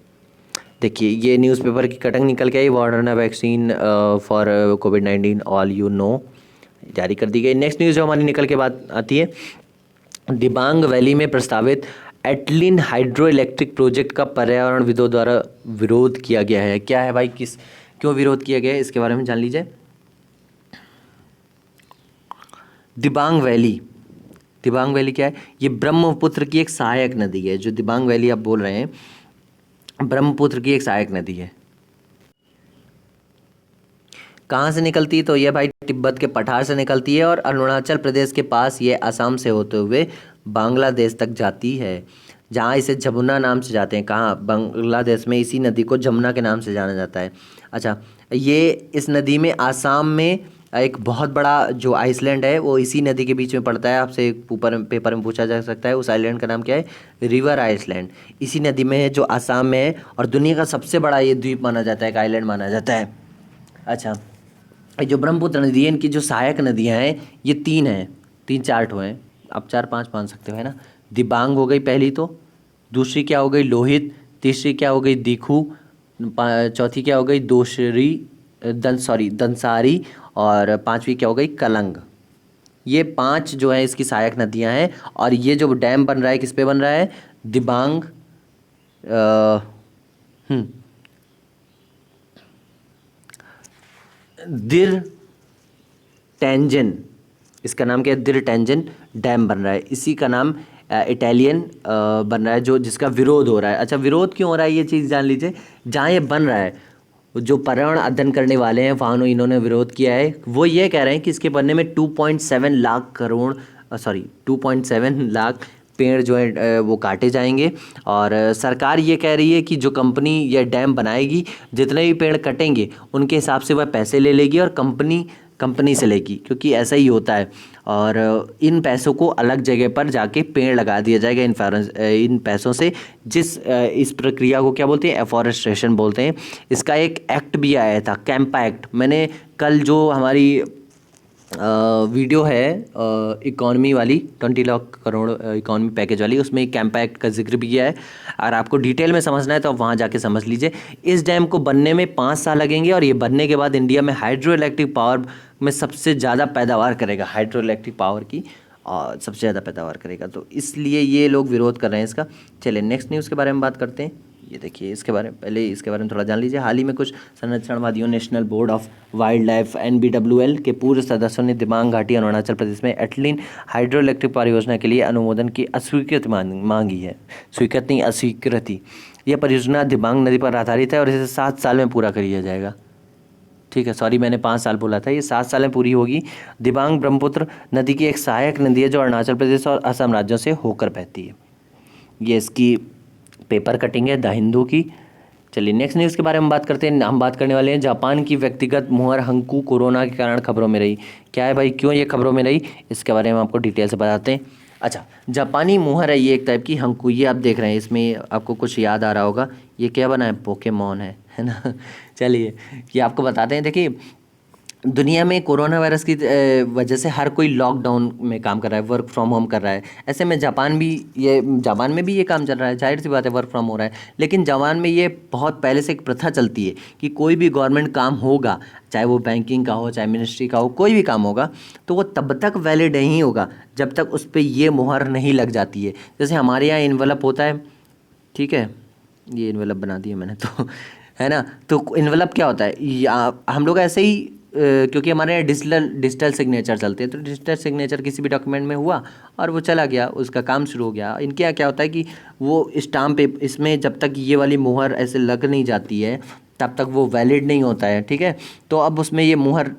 देखिए ये न्यूज़पेपर की कटिंग निकल के आई, मॉडर्ना वैक्सीन फॉर कोविड-19 ऑल यू नो जारी कर दी गई। नेक्स्ट न्यूज़ जो हमारी निकल के बाद आती है, दिबांग वैली में प्रस्तावित एटलिन हाइड्रो इलेक्ट्रिक प्रोजेक्ट का पर्यावरणविदों द्वारा विरोध किया गया है। क्या है भाई, क्यों विरोध किया गया है, इसके बारे में जान लीजिए। दिबांग वैली, दिबांग वैली क्या है, ये ब्रह्मपुत्र की एक सहायक नदी है। जो दिबांग वैली आप बोल रहे हैं ब्रह्मपुत्र की एक सहायक नदी है। कहाँ से निकलती है, तो ये भाई तिब्बत के पठार से निकलती है और अरुणाचल प्रदेश के पास ये असम से होते हुए बांग्लादेश तक जाती है, जहाँ इसे जमुना नाम से जाते हैं। कहाँ, बांग्लादेश में इसी नदी को जमुना के नाम से जाना जाता है। अच्छा, ये इस नदी में आसाम में एक बहुत बड़ा जो आइसलैंड है वो इसी नदी के बीच में पड़ता है। आपसे ऊपर पेपर में पूछा जा सकता है उस आइलैंड का नाम क्या है, रिवर आइसलैंड। इसी नदी में है जो आसाम में है और दुनिया का सबसे बड़ा ये द्वीप माना जाता है, एक आइलैंड माना जाता है। अच्छा, ये जो ब्रह्मपुत्र नदी है, इनकी जो सहायक नदियाँ हैं ये 3 हैं, 3-4 ठो हैं, आप 4-5 मान सकते हो, है ना। दिबांग हो गई पहली, तो दूसरी क्या हो गई लोहित, तीसरी क्या हो गई दिखू, चौथी क्या हो गई दंसारी और पांचवी क्या हो गई कलंग। ये 5 जो है इसकी सहायक नदियां हैं। और ये जो डैम बन रहा है किस पे बन रहा है, दिबांग दिर टेंजन, इसका नाम क्या है, दिर टेंजन डैम बन रहा है। इसी का नाम इटालियन बन रहा है, जो जिसका विरोध हो रहा है। अच्छा, विरोध क्यों हो रहा है ये चीज़ जान लीजिए। जहाँ ये बन रहा है, जो पर्यावरण अध्ययन करने वाले हैं वहाँ इन्होंने विरोध किया है। वो ये कह रहे हैं कि इसके बनने में 2.7 लाख करोड़ 2.7 लाख पेड़ जो है वो काटे जाएंगे। और सरकार ये कह रही है कि जो कंपनी ये डैम बनाएगी, जितने भी पेड़ कटेंगे उनके हिसाब से वह पैसे ले लेगी और कंपनी से लेगी, क्योंकि ऐसा ही होता है। और इन पैसों को अलग जगह पर जाके पेड़ लगा दिया जाएगा इन पैसों से। इस प्रक्रिया को क्या बोलते हैं, एफॉरेस्टेशन बोलते हैं। इसका एक एक्ट भी आया था, कैंपा एक्ट। मैंने कल जो हमारी वीडियो है इकॉनमी वाली 20 लाख करोड़ इकॉनमी पैकेज वाली, उसमें एक कैंपा एक्ट का जिक्र भी किया है। और आपको डिटेल में समझना है तो आप वहाँ जाके समझ लीजिए। इस डैम को बनने में 5 साल लगेंगे और ये बनने के बाद इंडिया में हाइड्रो इलेक्ट्रिक पावर में सबसे ज़्यादा पैदावार करेगा, हाइड्रो इलेक्ट्रिक पावर की और सबसे ज़्यादा पैदावार करेगा। तो इसलिए ये लोग विरोध कर रहे हैं इसका। चलिए नेक्स्ट न्यूज़ के बारे में बात करते हैं। ये देखिए, इसके बारे में थोड़ा जान लीजिए। हाल ही में कुछ संरक्षणवादियों, national board of wildlife NBWL के पूर्व सदस्यों ने दिबांग घाटी अरुणाचल प्रदेश में एटलिन हाइड्रो इलेक्ट्रिक परियोजना के लिए अनुमोदन की अस्वीकृति मांगी है। अस्वीकृति। यह परियोजना दिबांग नदी पर आधारित है और इसे 7 साल में पूरा कर लिया जाएगा। ठीक है, सॉरी मैंने 5 साल बोला था, ये 7 साल में पूरी होगी। दिबांग ब्रह्मपुत्र नदी की एक सहायक नदी है जो अरुणाचल प्रदेश और असम राज्यों से होकर बहती है। ये इसकी पेपर कटिंग है द हिंदू की। चलिए नेक्स्ट न्यूज़ के बारे में बात करते हैं। हम बात करने वाले हैं जापान की व्यक्तिगत मुहर हंकू कोरोना के कारण खबरों में रही। क्या है भाई, क्यों ये खबरों में रही, इसके बारे में आपको डिटेल से बताते हैं। अच्छा, जापानी मुहर है ये एक टाइप की हंकू, ये आप देख रहे हैं, इसमें आपको कुछ याद आ रहा होगा, ये क्या बना है, पोकेमॉन है ना। चलिए ये आपको बताते हैं। देखिए, दुनिया में कोरोना वायरस की वजह से हर कोई लॉकडाउन में काम कर रहा है, वर्क फ्रॉम होम कर रहा है। ऐसे में जापान में भी ये काम चल रहा है, जाहिर सी बात है वर्क फ्रॉम हो रहा है। लेकिन जापान में ये बहुत पहले से एक प्रथा चलती है कि कोई भी गवर्नमेंट काम होगा, चाहे वो बैंकिंग का हो, चाहे मिनिस्ट्री का हो, कोई भी काम होगा तो वो तब तक वैलिड नहीं होगा जब तक उस पर ये मुहर नहीं लग जाती है। जैसे हमारे यहाँ इन्वेलप होता है, ठीक है, ये इन्वेलप बना दिया मैंने तो है ना। तो इन्वेलप क्या होता है, हम लोग ऐसे ही क्योंकि हमारे यहाँ डिजिटल सिग्नेचर चलते हैं, तो डिजिटल सिग्नेचर किसी भी डॉक्यूमेंट में हुआ और वो चला गया, उसका काम शुरू हो गया। इनके यहाँ क्या होता है कि वो स्टाम्प इसमें जब तक ये वाली मुहर ऐसे लग नहीं जाती है तब तक वो वैलिड नहीं होता है, ठीक है। तो अब उसमें ये मुहर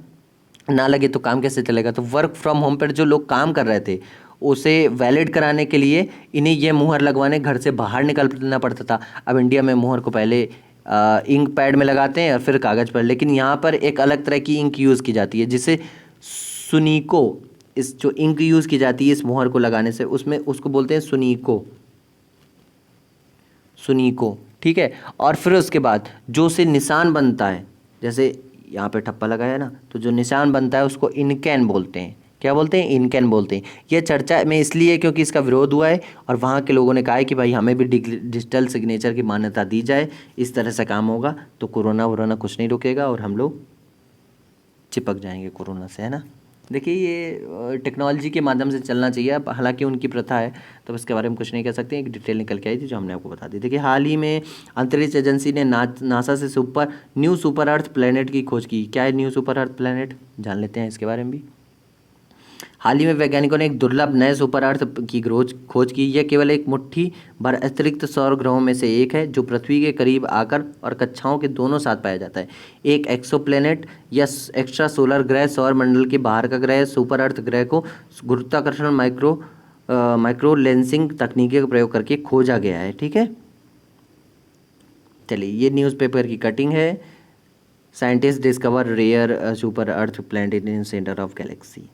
ना लगे तो काम कैसे चलेगा। तो वर्क फ्रॉम होम पर जो लोग काम कर रहे थे उसे वैलिड कराने के लिए इन्हें ये मुहर लगवाने घर से बाहर निकलना पड़ता था। अब इंडिया में मुहर को पहले इंक पैड में लगाते हैं और फिर कागज़ पर, लेकिन यहाँ पर एक अलग तरह की इंक यूज़ की जाती है जिसे सुनीको, इस जो इंक यूज़ की जाती है इस मुहर को लगाने से, उसको बोलते हैं सुनीको, ठीक है। और फिर उसके बाद जो से निशान बनता है, जैसे यहाँ पे ठप्पा लगा है ना, तो जो निशान बनता है उसको इनकैन बोलते हैं। क्या बोलते हैं, इनकैन बोलते हैं। यह चर्चा में इसलिए क्योंकि इसका विरोध हुआ है और वहाँ के लोगों ने कहा है कि भाई हमें भी डिजिटल सिग्नेचर की मान्यता दी जाए, इस तरह से काम होगा तो कोरोना वोरोना कुछ नहीं रुकेगा और हम लोग चिपक जाएंगे कोरोना से, है ना। देखिए ये टेक्नोलॉजी के माध्यम से चलना चाहिए। अब हालांकि उनकी प्रथा है तो इसके बारे में कुछ नहीं कह सकते। एक डिटेल निकल के आई थी जो हमने आपको बता दी। देखिए हाल ही में अंतरिक्ष एजेंसी ने नासा से न्यू सुपर अर्थ प्लैनेट की खोज की। क्या है न्यू सुपर अर्थ प्लैनेट, जान लेते हैं इसके बारे में भी। हाल ही में वैज्ञानिकों ने एक दुर्लभ नए सुपर अर्थ की खोज की। यह केवल एक मुट्ठी भर अतिरिक्त सौर ग्रहों में से एक है जो पृथ्वी के करीब आकर और कक्षाओं के दोनों साथ पाया जाता है। एक एक्सोप्लैनेट या एक्स्ट्रा सोलर ग्रह सौर मंडल के बाहर का ग्रह सुपर अर्थ ग्रह को गुरुत्वाकर्षण माइक्रो लेंसिंग तकनीकी का प्रयोग करके खोजा गया है। ठीक है, चलिए ये न्यूज़पेपर की कटिंग है। Scientist discover rare super earth planet in centre of galaxy.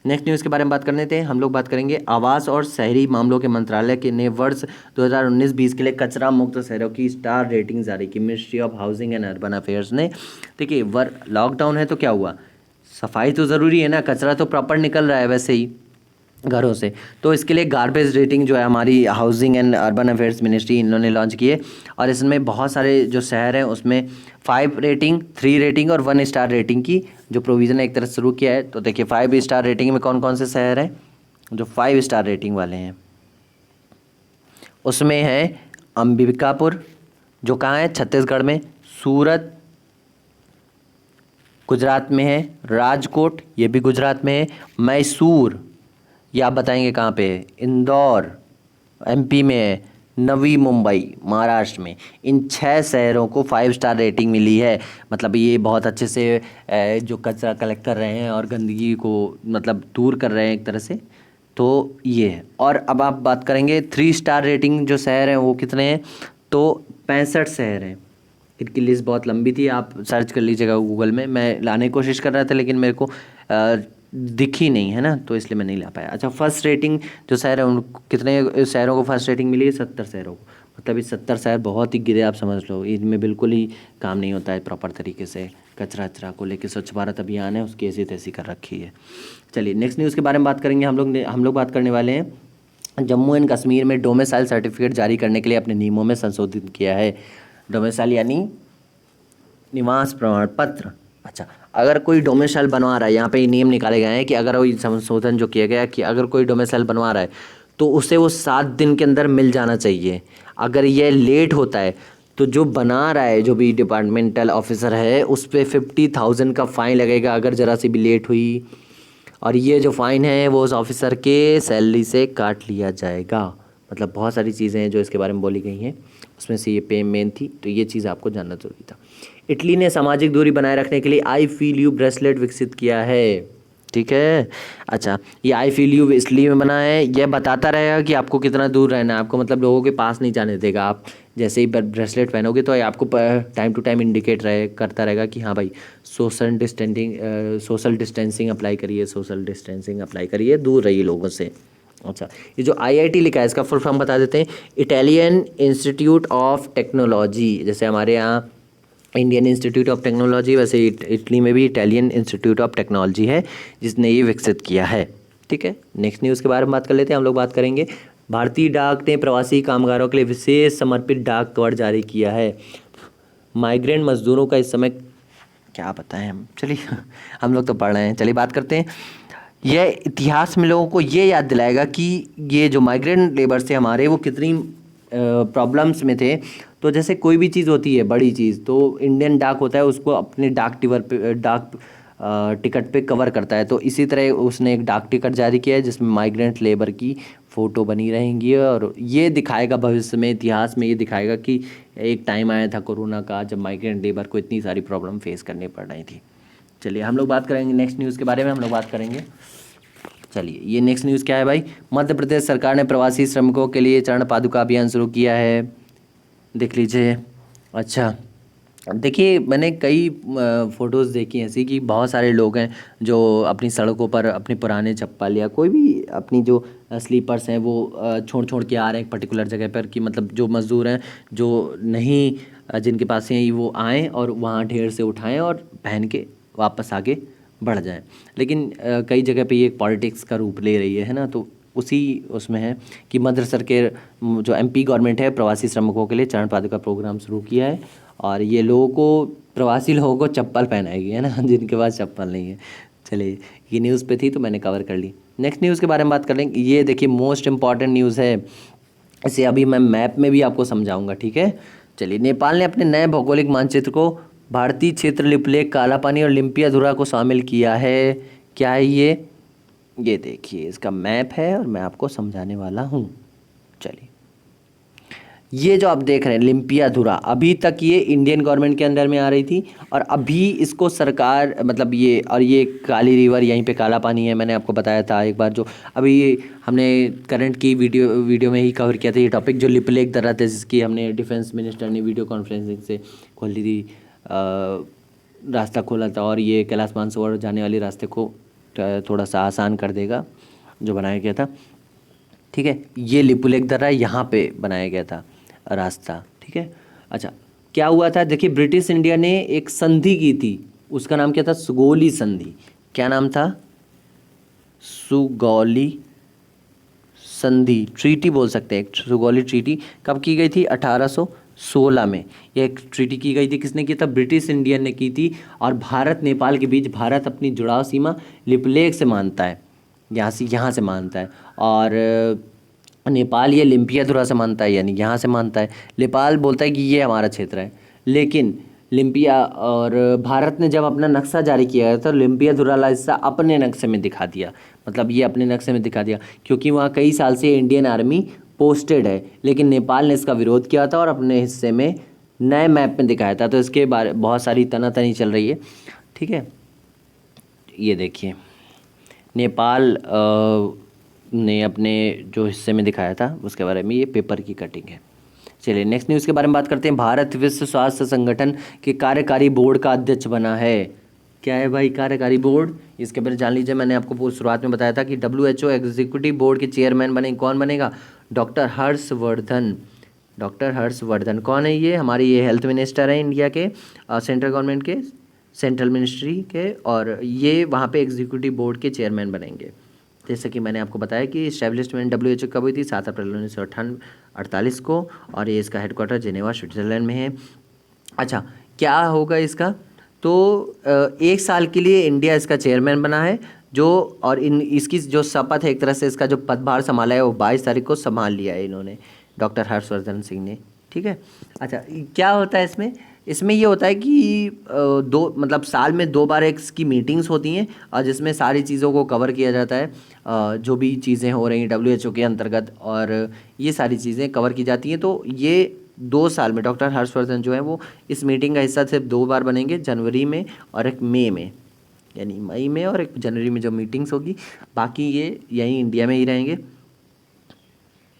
Next news के बारे में बात करने थे। हम लोग बात करेंगे आवास और शहरी मामलों के मंत्रालय के ने वर्ष 2019-20 के लिए कचरा मुक्त शहरों की स्टार रेटिंग जारी की। Ministry of housing and urban affairs ने। देखिए लॉकडाउन है तो क्या हुआ, सफाई तो ज़रूरी है ना, कचरा तो प्रॉपर निकल रहा है वैसे ही घरों से, तो इसके लिए गार्बेज रेटिंग जो है हमारी housing and urban affairs ministry इन्होंने लॉन्च किए और इसमें बहुत सारे जो शहर हैं उसमें 5 रेटिंग, 3 रेटिंग और 1 स्टार रेटिंग की जो प्रोविज़न है एक तरह से शुरू किया है। तो देखिए 5 स्टार रेटिंग में कौन कौन से शहर हैं जो 5 स्टार रेटिंग वाले हैं, उसमें है अंबिकापुर जो कहाँ है, छत्तीसगढ़ में, सूरत गुजरात में है, राजकोट ये भी गुजरात में है, मैसूर ये आप बताएंगे कहाँ पे है, इंदौर एमपी में है, नवी मुंबई महाराष्ट्र में। इन 6 शहरों को 5 स्टार रेटिंग मिली है। मतलब ये बहुत अच्छे से जो कचरा कलेक्ट कर रहे हैं और गंदगी को मतलब दूर कर रहे हैं एक तरह से, तो ये है। और अब आप बात करेंगे 3 स्टार रेटिंग जो शहर हैं वो कितने हैं, तो 65 शहर हैं। इनकी लिस्ट बहुत लंबी थी, आप सर्च कर लीजिएगा गूगल में। मैं लाने की कोशिश कर रहा था लेकिन मेरे को दिखी नहीं है ना, तो इसलिए मैं नहीं ला पाया। अच्छा, फर्स्ट रेटिंग जो शहर है उनको कितने शहरों को फर्स्ट रेटिंग मिली है, 70 शहरों को। मतलब ये 70 शहर बहुत ही गिरे, आप समझ लो इनमें बिल्कुल ही काम नहीं होता है प्रॉपर तरीके से। कचरा को लेकर स्वच्छ भारत अभियान है उसकी ऐसी तैसी कर रखी है। चलिए नेक्स्ट न्यूज़ के बारे में बात करेंगे। हम लोग बात करने वाले हैं जम्मू एंड कश्मीर में डोमिसाइल सर्टिफिकेट जारी करने के लिए अपने नियमों में संशोधित किया है। डोमिसाइल यानी निवास प्रमाण पत्र। अच्छा, अगर कोई डोमिसाइल बनवा रहा है, यहाँ पे ये नियम निकाले गए हैं कि अगर कोई संशोधन जो किया गया कि अगर कोई डोमिसाइल बनवा रहा है तो उसे वो 7 दिन के अंदर मिल जाना चाहिए। अगर ये लेट होता है तो जो बना रहा है, जो भी डिपार्टमेंटल ऑफिसर है, उस पर 50,000 का फ़ाइन लगेगा अगर ज़रा सी भी लेट हुई। और ये जो फ़ाइन है वो उस ऑफिसर के सैलरी से काट लिया जाएगा। मतलब बहुत सारी चीज़ें हैं जो इसके बारे में बोली गई हैं, उसमें से ये पे मेन थी, तो ये चीज़ आपको जानना ज़रूरी था। इटली ने सामाजिक दूरी बनाए रखने के लिए आई फील यू ब्रेसलेट विकसित किया है। ठीक है, अच्छा ये आई फील यू इसलिए में बना है, यह बताता रहेगा कि आपको कितना दूर रहना है, आपको मतलब लोगों के पास नहीं जाने देगा। आप जैसे ही ब्रेसलेट पहनोगे तो आपको टाइम टू टाइम इंडिकेट करता रहेगा कि हाँ भाई सोशल डिस्टेंसिंग अप्लाई करिए, सोशल डिस्टेंसिंग अप्लाई करिए, दूर रहिए लोगों से। अच्छा, ये जो आईआईटी लिखा है इसका फुल फॉर्म बता देते हैं, इटालियन इंस्टीट्यूट ऑफ टेक्नोलॉजी। जैसे हमारे यहाँ इंडियन इंस्टीट्यूट ऑफ टेक्नोलॉजी, वैसे इटली में भी इटालियन इंस्टीट्यूट ऑफ टेक्नोलॉजी है जिसने ये विकसित किया है। ठीक है, नेक्स्ट न्यूज़ के बारे में बात कर लेते हैं। हम लोग बात करेंगे भारतीय डाक ने प्रवासी कामगारों के लिए विशेष समर्पित डाक कार्ड जारी किया है। माइग्रेंट मजदूरों का इस समय क्या बताएं हम, चलिए हम लोग तो पढ़ रहे हैं, चलिए बात करते हैं। यह इतिहास में लोगों को ये याद दिलाएगा कि ये जो माइग्रेंट लेबर थे हमारे, वो कितनी प्रॉब्लम्स में थे। तो जैसे कोई भी चीज़ होती है बड़ी चीज़, तो इंडियन डाक होता है उसको अपने डाक टिकट पे कवर करता है। तो इसी तरह उसने एक डाक टिकट जारी किया है जिसमें माइग्रेंट लेबर की फ़ोटो बनी रहेंगी और ये दिखाएगा भविष्य में, इतिहास में ये दिखाएगा कि एक टाइम आया था कोरोना का जब माइग्रेंट लेबर को इतनी सारी प्रॉब्लम फेस करनी पड़ रही थी। चलिए हम लोग बात करेंगे नेक्स्ट न्यूज़ के बारे में। हम लोग बात करेंगे, चलिए ये नेक्स्ट न्यूज़ क्या है भाई, मध्य प्रदेश सरकार ने प्रवासी श्रमिकों के लिए चरण पादुका अभियान शुरू किया है, देख लीजिए। अच्छा, देखिए मैंने कई फ़ोटोज़ देखी ऐसी कि बहुत सारे लोग हैं जो अपनी सड़कों पर अपने पुराने चप्पल या कोई भी अपनी जो स्लीपर्स हैं वो छोड़ के आ रहे हैं एक पर्टिकुलर जगह पर, कि मतलब जो मज़दूर हैं जो नहीं जिनके पास हैं वो आएँ और वहाँ ढेर से उठाएँ और पहन के वापस आगे बढ़ जाएं। लेकिन कई जगह पे ये पॉलिटिक्स का रूप ले रही है ना, तो उसी उसमें है कि मध्य सरकार जो एमपी गवर्नमेंट है प्रवासी श्रमिकों के लिए चरण पादुका प्रोग्राम शुरू किया है, और ये लोगों को, प्रवासी लोगों को चप्पल पहनाएगी, है ना, जिनके पास चप्पल नहीं है। चलिए, ये न्यूज़ पे थी तो मैंने कवर कर ली। नेक्स्ट न्यूज़ के बारे में बात कर लेंगे। ये देखिए मोस्ट इम्पॉर्टेंट न्यूज़ है, इसे अभी मैं मैप में भी आपको समझाऊंगा, ठीक है। चलिए, नेपाल ने अपने नए भौगोलिक मानचित्र को भारतीय क्षेत्र लिपुलेख, काला पानी और लिम्पियाधुरा को शामिल किया है। क्या है ये देखिए इसका मैप है और मैं आपको समझाने वाला हूँ। चलिए, ये जो आप देख रहे हैं लिम्पियाधुरा, अभी तक ये इंडियन गवर्नमेंट के अंडर में आ रही थी, और अभी इसको सरकार, मतलब ये, और ये काली रिवर, यहीं पे काला पानी है, मैंने आपको बताया था एक बार, जो अभी हमने करंट की वीडियो में ही कवर किया था ये टॉपिक, जो लिपुलेख दर्रा था, जिसकी हमने डिफेंस मिनिस्टर ने वीडियो कॉन्फ्रेंसिंग से खोली थी, रास्ता खोला था, और ये कैलाश मानसरोवर जाने वाले रास्ते को थोड़ा सा आसान कर देगा, जो बनाया गया था, ठीक है। ये लिपुलेख दर्रा यहाँ पे बनाया गया था रास्ता, ठीक है। अच्छा, क्या हुआ था, देखिए ब्रिटिश इंडिया ने एक संधि की थी, उसका नाम क्या था, सुगौली संधि। क्या नाम था, सुगौली संधि, ट्रीटी बोल सकते हैं। सुगौली ट्रीटी कब की गई थी, 1816 में यह एक ट्रीटी की गई थी। किसने की था, ब्रिटिश इंडिया ने की थी। और भारत नेपाल के बीच, भारत अपनी जुड़ाव सीमा लिपुलेख से मानता है, यहाँ से मानता है, और नेपाल ये लिम्पियाधुरा से मानता है, यानी यहाँ से मानता है। नेपाल बोलता है कि ये हमारा क्षेत्र है, लेकिन लिम्पिया और भारत ने जब अपना नक्शा जारी किया तो लिम्पियाधुरा वाला हिस्सा अपने नक्शे में दिखा दिया, मतलब ये अपने नक्शे में दिखा दिया, क्योंकि वहाँ कई साल से इंडियन आर्मी पोस्टेड है। लेकिन नेपाल ने इसका विरोध किया था और अपने हिस्से में नए मैप में दिखाया था, तो इसके बारे बहुत सारी तनातनी चल रही है, ठीक है। ये देखिए नेपाल ने अपने जो हिस्से में दिखाया था उसके बारे में ये पेपर की कटिंग है। चलिए, नेक्स्ट न्यूज़ के बारे में बात करते हैं। भारत विश्व स्वास्थ्य संगठन के कार्यकारी बोर्ड का अध्यक्ष बना है। क्या है भाई कार्यकारी बोर्ड, इसके बारे में जान लीजिए। मैंने आपको पूरी शुरुआत में बताया था कि WHO एग्जीक्यूटिव बोर्ड के चेयरमैन बने, कौन बनेगा, डॉक्टर हर्षवर्धन। डॉक्टर हर्षवर्धन कौन है, ये हमारे ये हेल्थ मिनिस्टर हैं इंडिया के, सेंट्रल गवर्नमेंट के, सेंट्रल मिनिस्ट्री के, और ये वहाँ पे एग्जीक्यूटिव बोर्ड के चेयरमैन बनेंगे। जैसे कि मैंने आपको बताया कि इस्टेब्लिशमेंट WHO कब हुई थी, 7 अप्रैल 1948 को, और ये इसका हेडक्वार्टर जेनेवा स्विट्ज़रलैंड में है। अच्छा, क्या होगा इसका, तो 1 साल के लिए इंडिया इसका चेयरमैन बना है, जो, और इसकी जो शपथ है, एक तरह से इसका जो पदभार संभाला है वो 22 तारीख को संभाल लिया है इन्होंने, डॉक्टर हर्षवर्धन सिंह ने, ठीक है। अच्छा, क्या होता है इसमें ये होता है कि मतलब साल में 2 बार इसकी मीटिंग्स होती हैं, और जिसमें सारी चीज़ों को कवर किया जाता है, जो भी चीज़ें हो रही हैं WHO के अंतर्गत, और ये सारी चीज़ें कवर की जाती हैं। तो ये 2 साल में डॉक्टर हर्षवर्धन जो है वो इस मीटिंग का हिस्सा सिर्फ 2 बार बनेंगे, जनवरी में और एक मई में, यानी मई में और एक जनवरी में जो मीटिंग्स होगी, बाकी ये यहीं इंडिया में ही रहेंगे।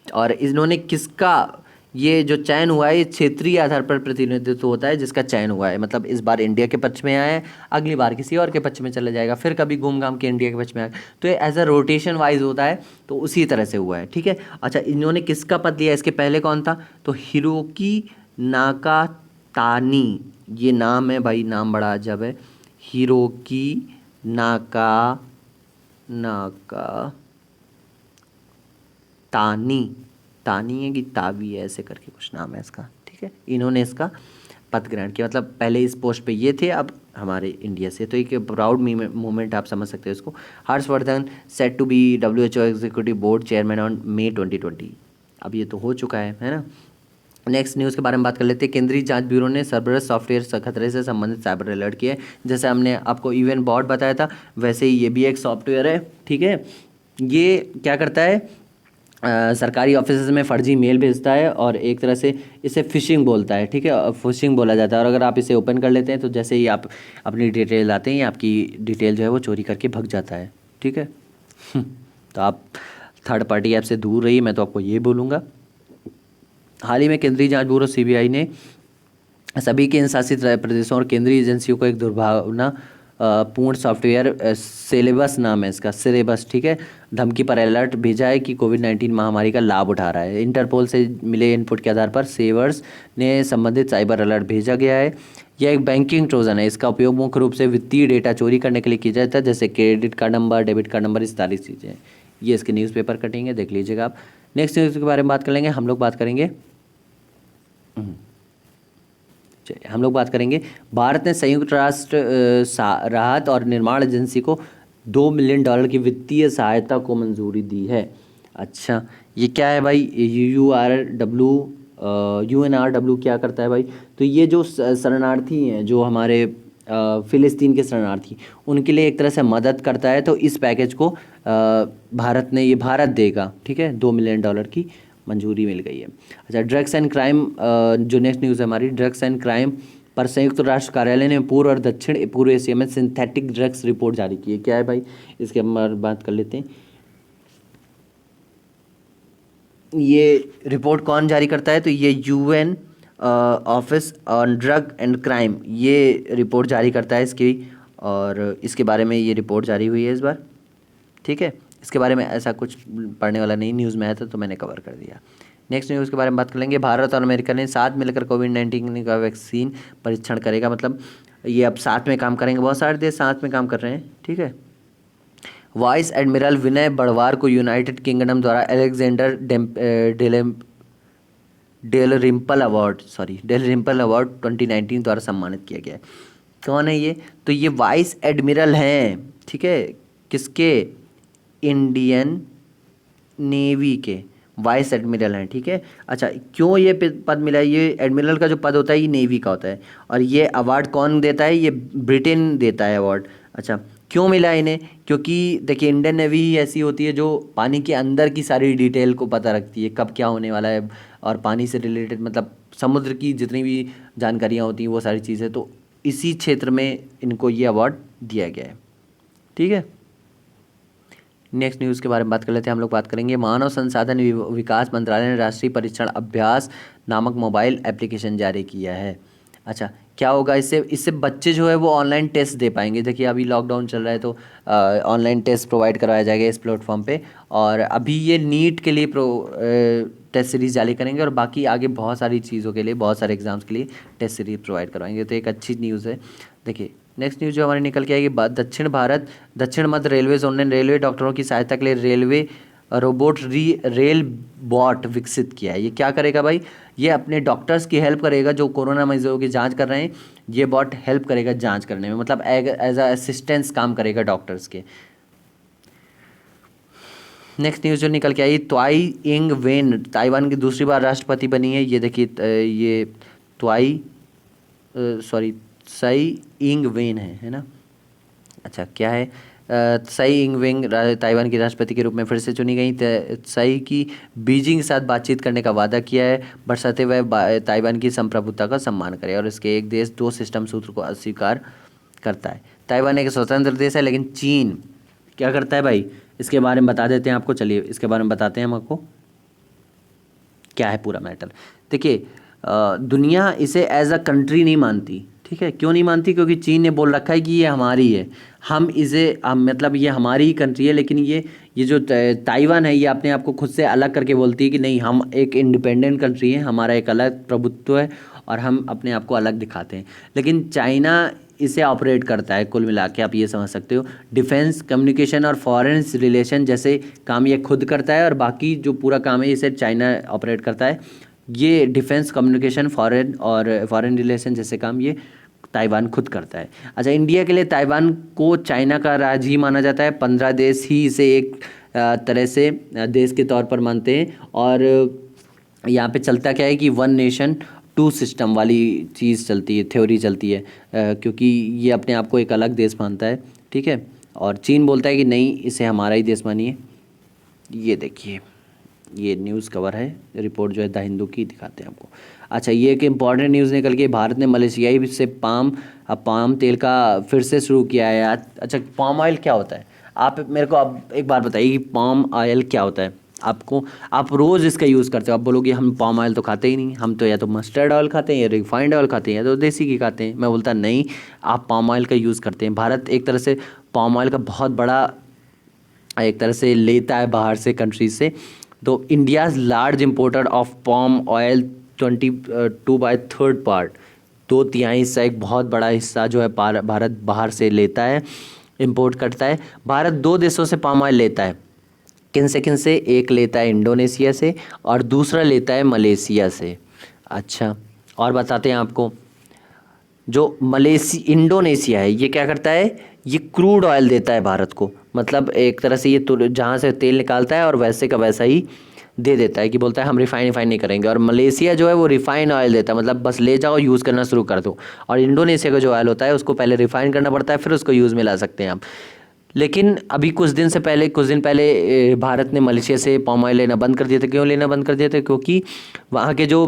और इन्होंने किसका ये जो चयन हुआ है, ये क्षेत्रीय आधार पर प्रतिनिधित्व होता है जिसका चयन हुआ है, मतलब इस बार इंडिया के पक्ष में आया है, अगली बार किसी और के पक्ष में चला जाएगा, फिर कभी घूम घाम के इंडिया के पक्ष में आएगा, तो ये एज अ रोटेशन वाइज होता है, तो उसी तरह से हुआ है, ठीक है। अच्छा, इन्होंने किसका पद लिया, इसके पहले कौन था, तो हिरोकी नाकातानी, ये नाम है भाई, नाम बड़ा अजब है, हिरोकी नाकातानी, तानी है कि तावी है, ऐसे करके कुछ नाम है इसका, ठीक है। इन्होंने इसका पद ग्रहण किया, मतलब पहले इस पोस्ट पे ये थे, अब हमारे इंडिया से, तो एक प्राउड मोमेंट आप समझ सकते हो इसको। Harshvardhan set to be WHO executive board chairman on May 2020, अब ये तो हो चुका है ना। नेक्स्ट न्यूज़ के बारे में बात कर लेते हैं। केंद्रीय जांच ब्यूरो ने सर्वरस सॉफ्टवेयर खतरे से संबंधित साइबर अलर्ट किया है। जैसे हमने आपको इवन बॉट बताया था, वैसे ही ये भी एक सॉफ्टवेयर है, ठीक है। ये क्या करता है, सरकारी ऑफिस में फर्जी मेल भेजता है, और एक तरह से इसे फिशिंग बोलता है, ठीक है, फिशिंग बोला जाता है। और अगर आप इसे ओपन कर लेते हैं तो जैसे ही आप अपनी डिटेल आते हैं, आपकी डिटेल जो है वो चोरी करके भग जाता है, ठीक है। तो आप थर्ड पार्टी ऐप से दूर रहिए, मैं तो आपको ये बोलूँगा। हाल ही में केंद्रीय जांच ब्यूरो CBI ने सभी केंद्र शासित प्रदेशों और केंद्रीय एजेंसियों को एक दुर्भावना पूर्ण सॉफ्टवेयर सिलेबस नाम है इसका, सिलेबस, ठीक है, धमकी पर अलर्ट भेजा है कि COVID-19 महामारी का लाभ उठा रहा है। इंटरपोल से मिले इनपुट के आधार पर सेवर्स ने संबंधित साइबर अलर्ट भेजा गया है। यह एक बैंकिंग ट्रोजन है। इसका उपयोग मुख्य रूप से वित्तीय डेटा चोरी करने के लिए किया जाता है, जैसे credit card number, debit card number, इस सारी चीज़ें। ये इसके न्यूज़पेपर कटिंग है, देख लीजिएगा आप। नेक्स्ट न्यूज़ के बारे में बात कर लेंगे हम लोग। बात करेंगे चलिए हम लोग बात करेंगे, भारत ने संयुक्त राष्ट्र राहत और निर्माण एजेंसी को $2 मिलियन की वित्तीय सहायता को मंजूरी दी है। अच्छा, ये क्या है भाई? UNRW क्या करता है भाई? तो ये जो शरणार्थी हैं, जो हमारे फ़िलिस्तीन के शरणार्थी, उनके लिए एक तरह से मदद करता है। तो इस पैकेज को भारत देगा, ठीक है। $2 मिलियन की मंजूरी मिल गई है। अच्छा, ड्रग्स एंड क्राइम, जो नेक्स्ट न्यूज़ है हमारी, ड्रग्स एंड क्राइम पर संयुक्त राष्ट्र कार्यालय ने पूर्व और दक्षिण पूर्व एशिया में सिंथेटिक ड्रग्स रिपोर्ट जारी की है। क्या है भाई? इसके हम बात कर लेते हैं। ये रिपोर्ट कौन जारी करता है? तो ये UN office on drug and crime ये रिपोर्ट जारी करता है इसकी, और इसके बारे में ये रिपोर्ट जारी हुई है इस बार, ठीक है। इसके बारे में ऐसा कुछ पढ़ने वाला नहीं, न्यूज़ में आया था तो मैंने कवर कर दिया। नेक्स्ट न्यूज़ के बारे में बात कर लेंगे। भारत और अमेरिका ने साथ मिलकर कोविड-19 का वैक्सीन परीक्षण करेगा। मतलब ये अब साथ में काम करेंगे, बहुत सारे देश साथ में काम कर रहे हैं, ठीक है। वाइस एडमिरल विनय बड़वार को यूनाइटेड किंगडम द्वारा अलेक्जेंडर डेलरिम्पल अवार्ड 2019 द्वारा सम्मानित किया गया है। कौन है ये? तो ये वाइस एडमिरल हैं, ठीक है। किसके? इंडियन नेवी के वाइस एडमिरल हैं, ठीक है। अच्छा, क्यों ये पद मिला है? ये एडमिरल का जो पद होता है ये नेवी का होता है, और ये अवार्ड कौन देता है? ये ब्रिटेन देता है अवार्ड। अच्छा, क्यों मिला इन्हें? क्योंकि देखिए, इंडियन नेवी ही ऐसी होती है जो पानी के अंदर की सारी डिटेल को पता रखती है, कब क्या होने वाला है, और पानी से रिलेटेड मतलब समुद्र की जितनी भी जानकारियाँ होती हैं वो सारी चीज़ें, तो इसी क्षेत्र में इनको ये अवार्ड दिया गया है, ठीक है। नेक्स्ट न्यूज़ के बारे में बात कर लेते हैं हम लोग। बात करेंगे, मानव संसाधन विकास मंत्रालय ने राष्ट्रीय परीक्षण अभ्यास नामक मोबाइल एप्लीकेशन जारी किया है। अच्छा, क्या होगा इससे? इससे बच्चे जो है वो ऑनलाइन टेस्ट दे पाएंगे। देखिए, अभी लॉकडाउन चल रहा है तो ऑनलाइन टेस्ट प्रोवाइड करवाया जाएगा इस प्लेटफॉर्म पे, और अभी ये नीट के लिए टेस्ट सीरीज़ जारी करेंगे, और बाकी आगे बहुत सारी चीज़ों के लिए, बहुत सारे एग्जाम्स के लिए टेस्ट सीरीज प्रोवाइड करवाएंगे। तो एक अच्छी न्यूज़ है। देखिए, नेक्स्ट न्यूज़ जो हमारी निकल के आएगी, दक्षिण मध्य रेलवे जोन ने रेलवे डॉक्टरों की सहायता के लिए रेलवे रोबोट रेल बॉट विकसित किया है। ये क्या करेगा भाई? ये अपने डॉक्टर्स की हेल्प करेगा, जो कोरोना मरीजों की जांच कर रहे हैं। ये बॉट हेल्प करेगा जांच करने में, मतलब एज अ असिस्टेंस काम करेगा डॉक्टर्स के। नेक्स्ट न्यूज़ जो निकल के आई, त्वाई इंग वेन ताइवान की दूसरी बार राष्ट्रपति बनी है। ये देखिए, ये त्साई इंग वेन है ना। अच्छा, क्या है? त्साई इंग वेन ताइवान की राष्ट्रपति के रूप में फिर से चुनी गई। त्साई की बीजिंग के साथ बातचीत करने का वादा किया है, बरसाते वह ताइवान की संप्रभुता का सम्मान करे और इसके एक देश दो सिस्टम सूत्र को अस्वीकार करता है। ताइवान एक स्वतंत्र देश है, लेकिन चीन क्या करता है भाई? इसके बारे में बता देते हैं आपको। चलिए, इसके बारे में बताते हैं हम आपको क्या है पूरा मैटर। देखिए, दुनिया इसे एज अ कंट्री नहीं मानती, ठीक है। क्यों नहीं मानती? क्योंकि चीन ने बोल रखा है कि ये हमारी है, मतलब ये हमारी ही कंट्री है। लेकिन ये जो ताइवान है, ये अपने आप को खुद से अलग करके बोलती है कि नहीं, हम एक इंडिपेंडेंट कंट्री है, हमारा एक अलग प्रभुत्व है, और हम अपने आप को अलग दिखाते हैं। लेकिन चाइना इसे ऑपरेट करता है। कुल मिला के आप ये समझ सकते हो, डिफेंस, कम्युनिकेशन और फॉरेन रिलेशन जैसे काम ये खुद करता है, और बाकी जो पूरा काम है इसे चाइना ऑपरेट करता है। ये डिफेंस, कम्युनिकेशन, फॉरेन रिलेशन जैसे काम ये ताइवान खुद करता है। अच्छा, इंडिया के लिए ताइवान को चाइना का राज ही माना जाता है। 15 देश ही इसे एक तरह से देश के तौर पर मानते हैं, और यहाँ पे चलता क्या है कि 1 नेशन 2 सिस्टम वाली चीज़ चलती है, थ्योरी चलती है, क्योंकि ये अपने आप को एक अलग देश मानता है, ठीक है। और चीन बोलता है कि नहीं, इसे हमारा ही देश मानिए। ये देखिए, ये न्यूज़ कवर है, रिपोर्ट जो है द हिंदू की, दिखाते हैं आपको। अच्छा, ये एक इम्पॉर्टेंट न्यूज़ निकल के, भारत ने मलेशियाई से पाम तेल का फिर से शुरू किया है। अच्छा, पाम ऑयल क्या होता है? आप मेरे को अब एक बार बताइए कि पाम ऑयल क्या होता है। आप रोज़ इसका यूज़ करते हो। आप बोलोगे हम पाम ऑयल तो खाते ही नहीं, हम तो या तो मस्टर्ड ऑयल खाते हैं, या रिफाइंड ऑयल खाते हैं, या तो देसी घी खाते हैं। मैं बोलता नहीं, आप पाम ऑयल का यूज़ करते हैं। भारत एक तरह से पाम ऑयल का बहुत बड़ा एक तरह से लेता है बाहर से, कंट्रीज से। तो India's large importer of palm oil 22/3 part, 2/3 हिस्सा, एक बहुत बड़ा हिस्सा जो है भारत बाहर से लेता है, इंपोर्ट करता है। भारत 2 देशों से पाम ऑयल लेता है। किन से? एक लेता है इंडोनेशिया से और दूसरा लेता है मलेशिया से। अच्छा, और बताते हैं आपको, जो इंडोनेशिया है ये क्या करता है, ये क्रूड ऑयल देता है भारत को। मतलब एक तरह से ये जहाँ से तेल निकालता है और वैसे का वैसा ही दे देता है, कि बोलता है हम रिफाइन नहीं करेंगे। और मलेशिया जो है वो रिफाइन ऑयल देता है, मतलब बस ले जाओ यूज़ करना शुरू कर दो। और इंडोनेशिया का जो ऑयल होता है उसको पहले रिफाइन करना पड़ता है, फिर उसको यूज़ में ला सकते हैं आप। लेकिन अभी कुछ दिन पहले भारत ने मलेशिया से पाम ऑयल लेना बंद कर दिया था। क्यों लेना बंद कर दिया था? क्योंकि वहाँ के जो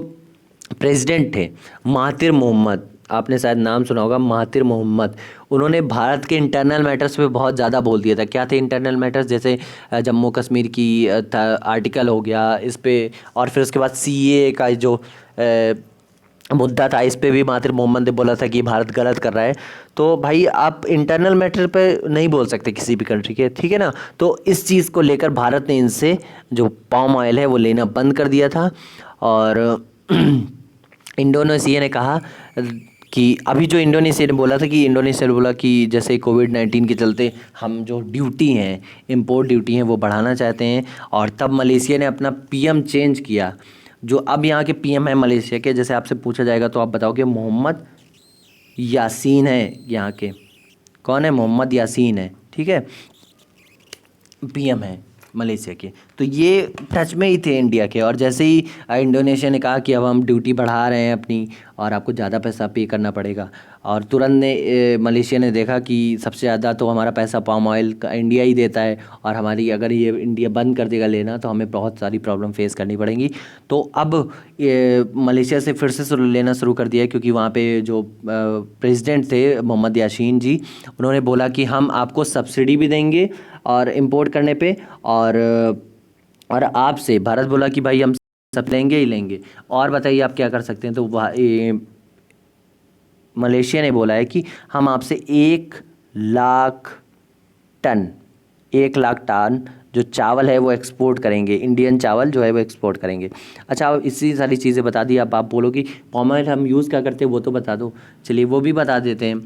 प्रेसिडेंट थे महातिर मोहम्मद, आपने शायद नाम सुना होगा, महातिर मोहम्मद, उन्होंने भारत के इंटरनल मैटर्स पे बहुत ज़्यादा बोल दिया था। क्या थे इंटरनल मैटर्स? जैसे जम्मू कश्मीर की आर्टिकल हो गया इस पे, और फिर उसके बाद सीएए का जो मुद्दा था, इस पे भी महातिर मोहम्मद ने बोला था कि भारत गलत कर रहा है। तो भाई आप इंटरनल मैटर पे नहीं बोल सकते किसी भी कंट्री के, ठीक है ना। तो इस चीज़ को लेकर भारत ने इनसे जो पाम ऑयल है वो लेना बंद कर दिया था। और इंडोनेशिया ने कहा कि अभी जो इंडोनेशिया ने बोला था, कि इंडोनेशिया ने बोला कि जैसे कोविड-19 के चलते हम जो ड्यूटी हैं, इंपोर्ट ड्यूटी हैं वो बढ़ाना चाहते हैं। और तब मलेशिया ने अपना पीएम चेंज किया। जो अब यहाँ के पीएम है मलेशिया के, जैसे आपसे पूछा जाएगा तो आप बताओगे मोहम्मद यासीन है यहाँ के। कौन है? मोहम्मद यासीन है, ठीक है, पीएम है मलेशिया के। तो ये टच में ही थे इंडिया के। और जैसे ही इंडोनेशिया ने कहा कि अब हम ड्यूटी बढ़ा रहे हैं अपनी और आपको ज़्यादा पैसा पे करना पड़ेगा, और तुरंत मलेशिया ने देखा कि सबसे ज़्यादा तो हमारा पैसा पाम ऑयल का इंडिया ही देता है, और हमारी अगर ये इंडिया बंद कर देगा लेना तो हमें बहुत सारी प्रॉब्लम फेस करनी पड़ेंगी। तो अब ये मलेशिया से फिर से लेना शुरू कर दिया, क्योंकि वहाँ पे जो प्रेसिडेंट थे मोहम्मद यासीन जी, उन्होंने बोला कि हम आपको सब्सिडी भी देंगे और इंपोर्ट करने पे, और आपसे भारत बोला कि भाई हम सब लेंगे ही लेंगे, और बताइए आप क्या कर सकते हैं। तो मलेशिया ने बोला है कि हम आपसे 1 लाख टन 1 लाख टन जो चावल है वो एक्सपोर्ट करेंगे, इंडियन चावल जो है वो एक्सपोर्ट करेंगे। अच्छा, अब इसी सारी चीज़ें बता दी। अब आप बोलो कि पाम ऑयल हम यूज़ क्या करते हैं वो तो बता दो। चलिए वो भी बता देते हैं।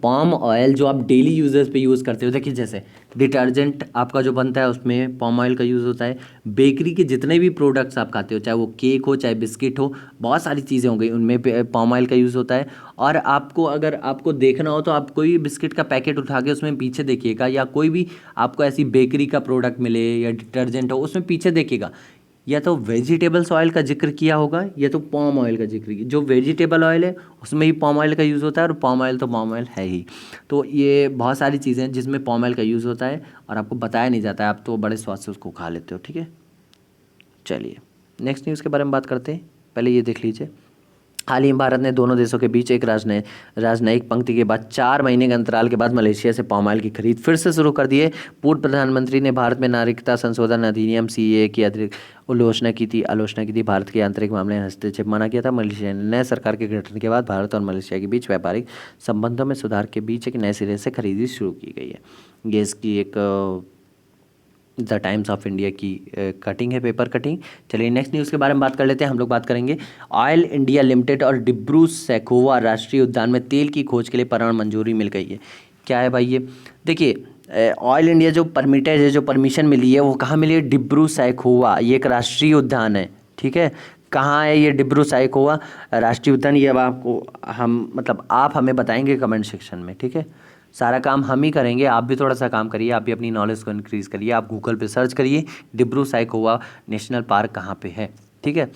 पाम ऑयल जो आप डेली यूजेस पे यूज़ करते हो, देखिए जैसे डिटर्जेंट आपका जो बनता है उसमें पाम ऑयल का यूज़ होता है। बेकरी के जितने भी प्रोडक्ट्स आप खाते हो, चाहे वो केक हो चाहे बिस्किट हो, बहुत सारी चीज़ें हो गई, उनमें पाम ऑयल का यूज़ होता है। और आपको अगर आपको देखना हो तो आप कोई भी बिस्किट का पैकेट उठा के उसमें पीछे देखिएगा, या कोई भी आपको ऐसी बेकरी का प्रोडक्ट मिले या डिटर्जेंट हो उसमें पीछे देखिएगा, या तो वेजिटेबल्स ऑयल का जिक्र किया होगा या तो पाम ऑयल का जिक्र किया। जो वेजिटेबल ऑयल है उसमें ही पाम ऑयल का यूज़ होता है, और पाम ऑयल तो पाम ऑयल है ही। तो ये बहुत सारी चीज़ें हैं जिसमें पाम ऑयल का यूज़ होता है और आपको बताया नहीं जाता है, आप तो बड़े स्वाद से उसको खा लेते हो, ठीक है। चलिए नेक्स्ट न्यूज़ के बारे में बात करते हैं। पहले ये देख लीजिए, हाल ही में भारत ने दोनों देशों के बीच एक राजनयिक पंक्ति के बाद 4 महीने के अंतराल के बाद मलेशिया से पाम ऑयल की खरीद फिर से शुरू कर दी है। पूर्व प्रधानमंत्री ने भारत में नागरिकता संशोधन अधिनियम सीएए की आलोचना की थी। भारत के आंतरिक मामले में हस्तक्षेप माना गया था। मलेशिया ने नए सरकार के गठन के बाद भारत और मलेशिया के बीच व्यापारिक संबंधों में सुधार के बीच एक नए सिरे से खरीदी शुरू की गई है। ये इसकी एक द टाइम्स ऑफ इंडिया की कटिंग है, पेपर कटिंग। चलिए नेक्स्ट न्यूज़ के बारे में बात कर लेते हैं। हम लोग बात करेंगे ऑयल इंडिया लिमिटेड और डिब्रू सैखोवा राष्ट्रीय उद्यान में तेल की खोज के लिए परमाणु मंजूरी मिल गई है। क्या है भाई ये? देखिए ऑयल इंडिया जो परमिटेड है, जो परमिशन मिली है वो कहाँ मिली है? डिब्रू सैखोवा, ये एक राष्ट्रीय उद्यान है, ठीक है। कहाँ है ये डिब्रू सैखोवा राष्ट्रीय उद्यान? ये अब आपको आप हमें बताएंगे कमेंट सेक्शन में, ठीक है। सारा काम हम ही करेंगे, आप भी थोड़ा सा काम करिए, आप भी अपनी नॉलेज को इंक्रीज़ करिए। आप गूगल पे सर्च करिए डिब्रू सैखोवा नेशनल पार्क कहाँ पे है, ठीक है।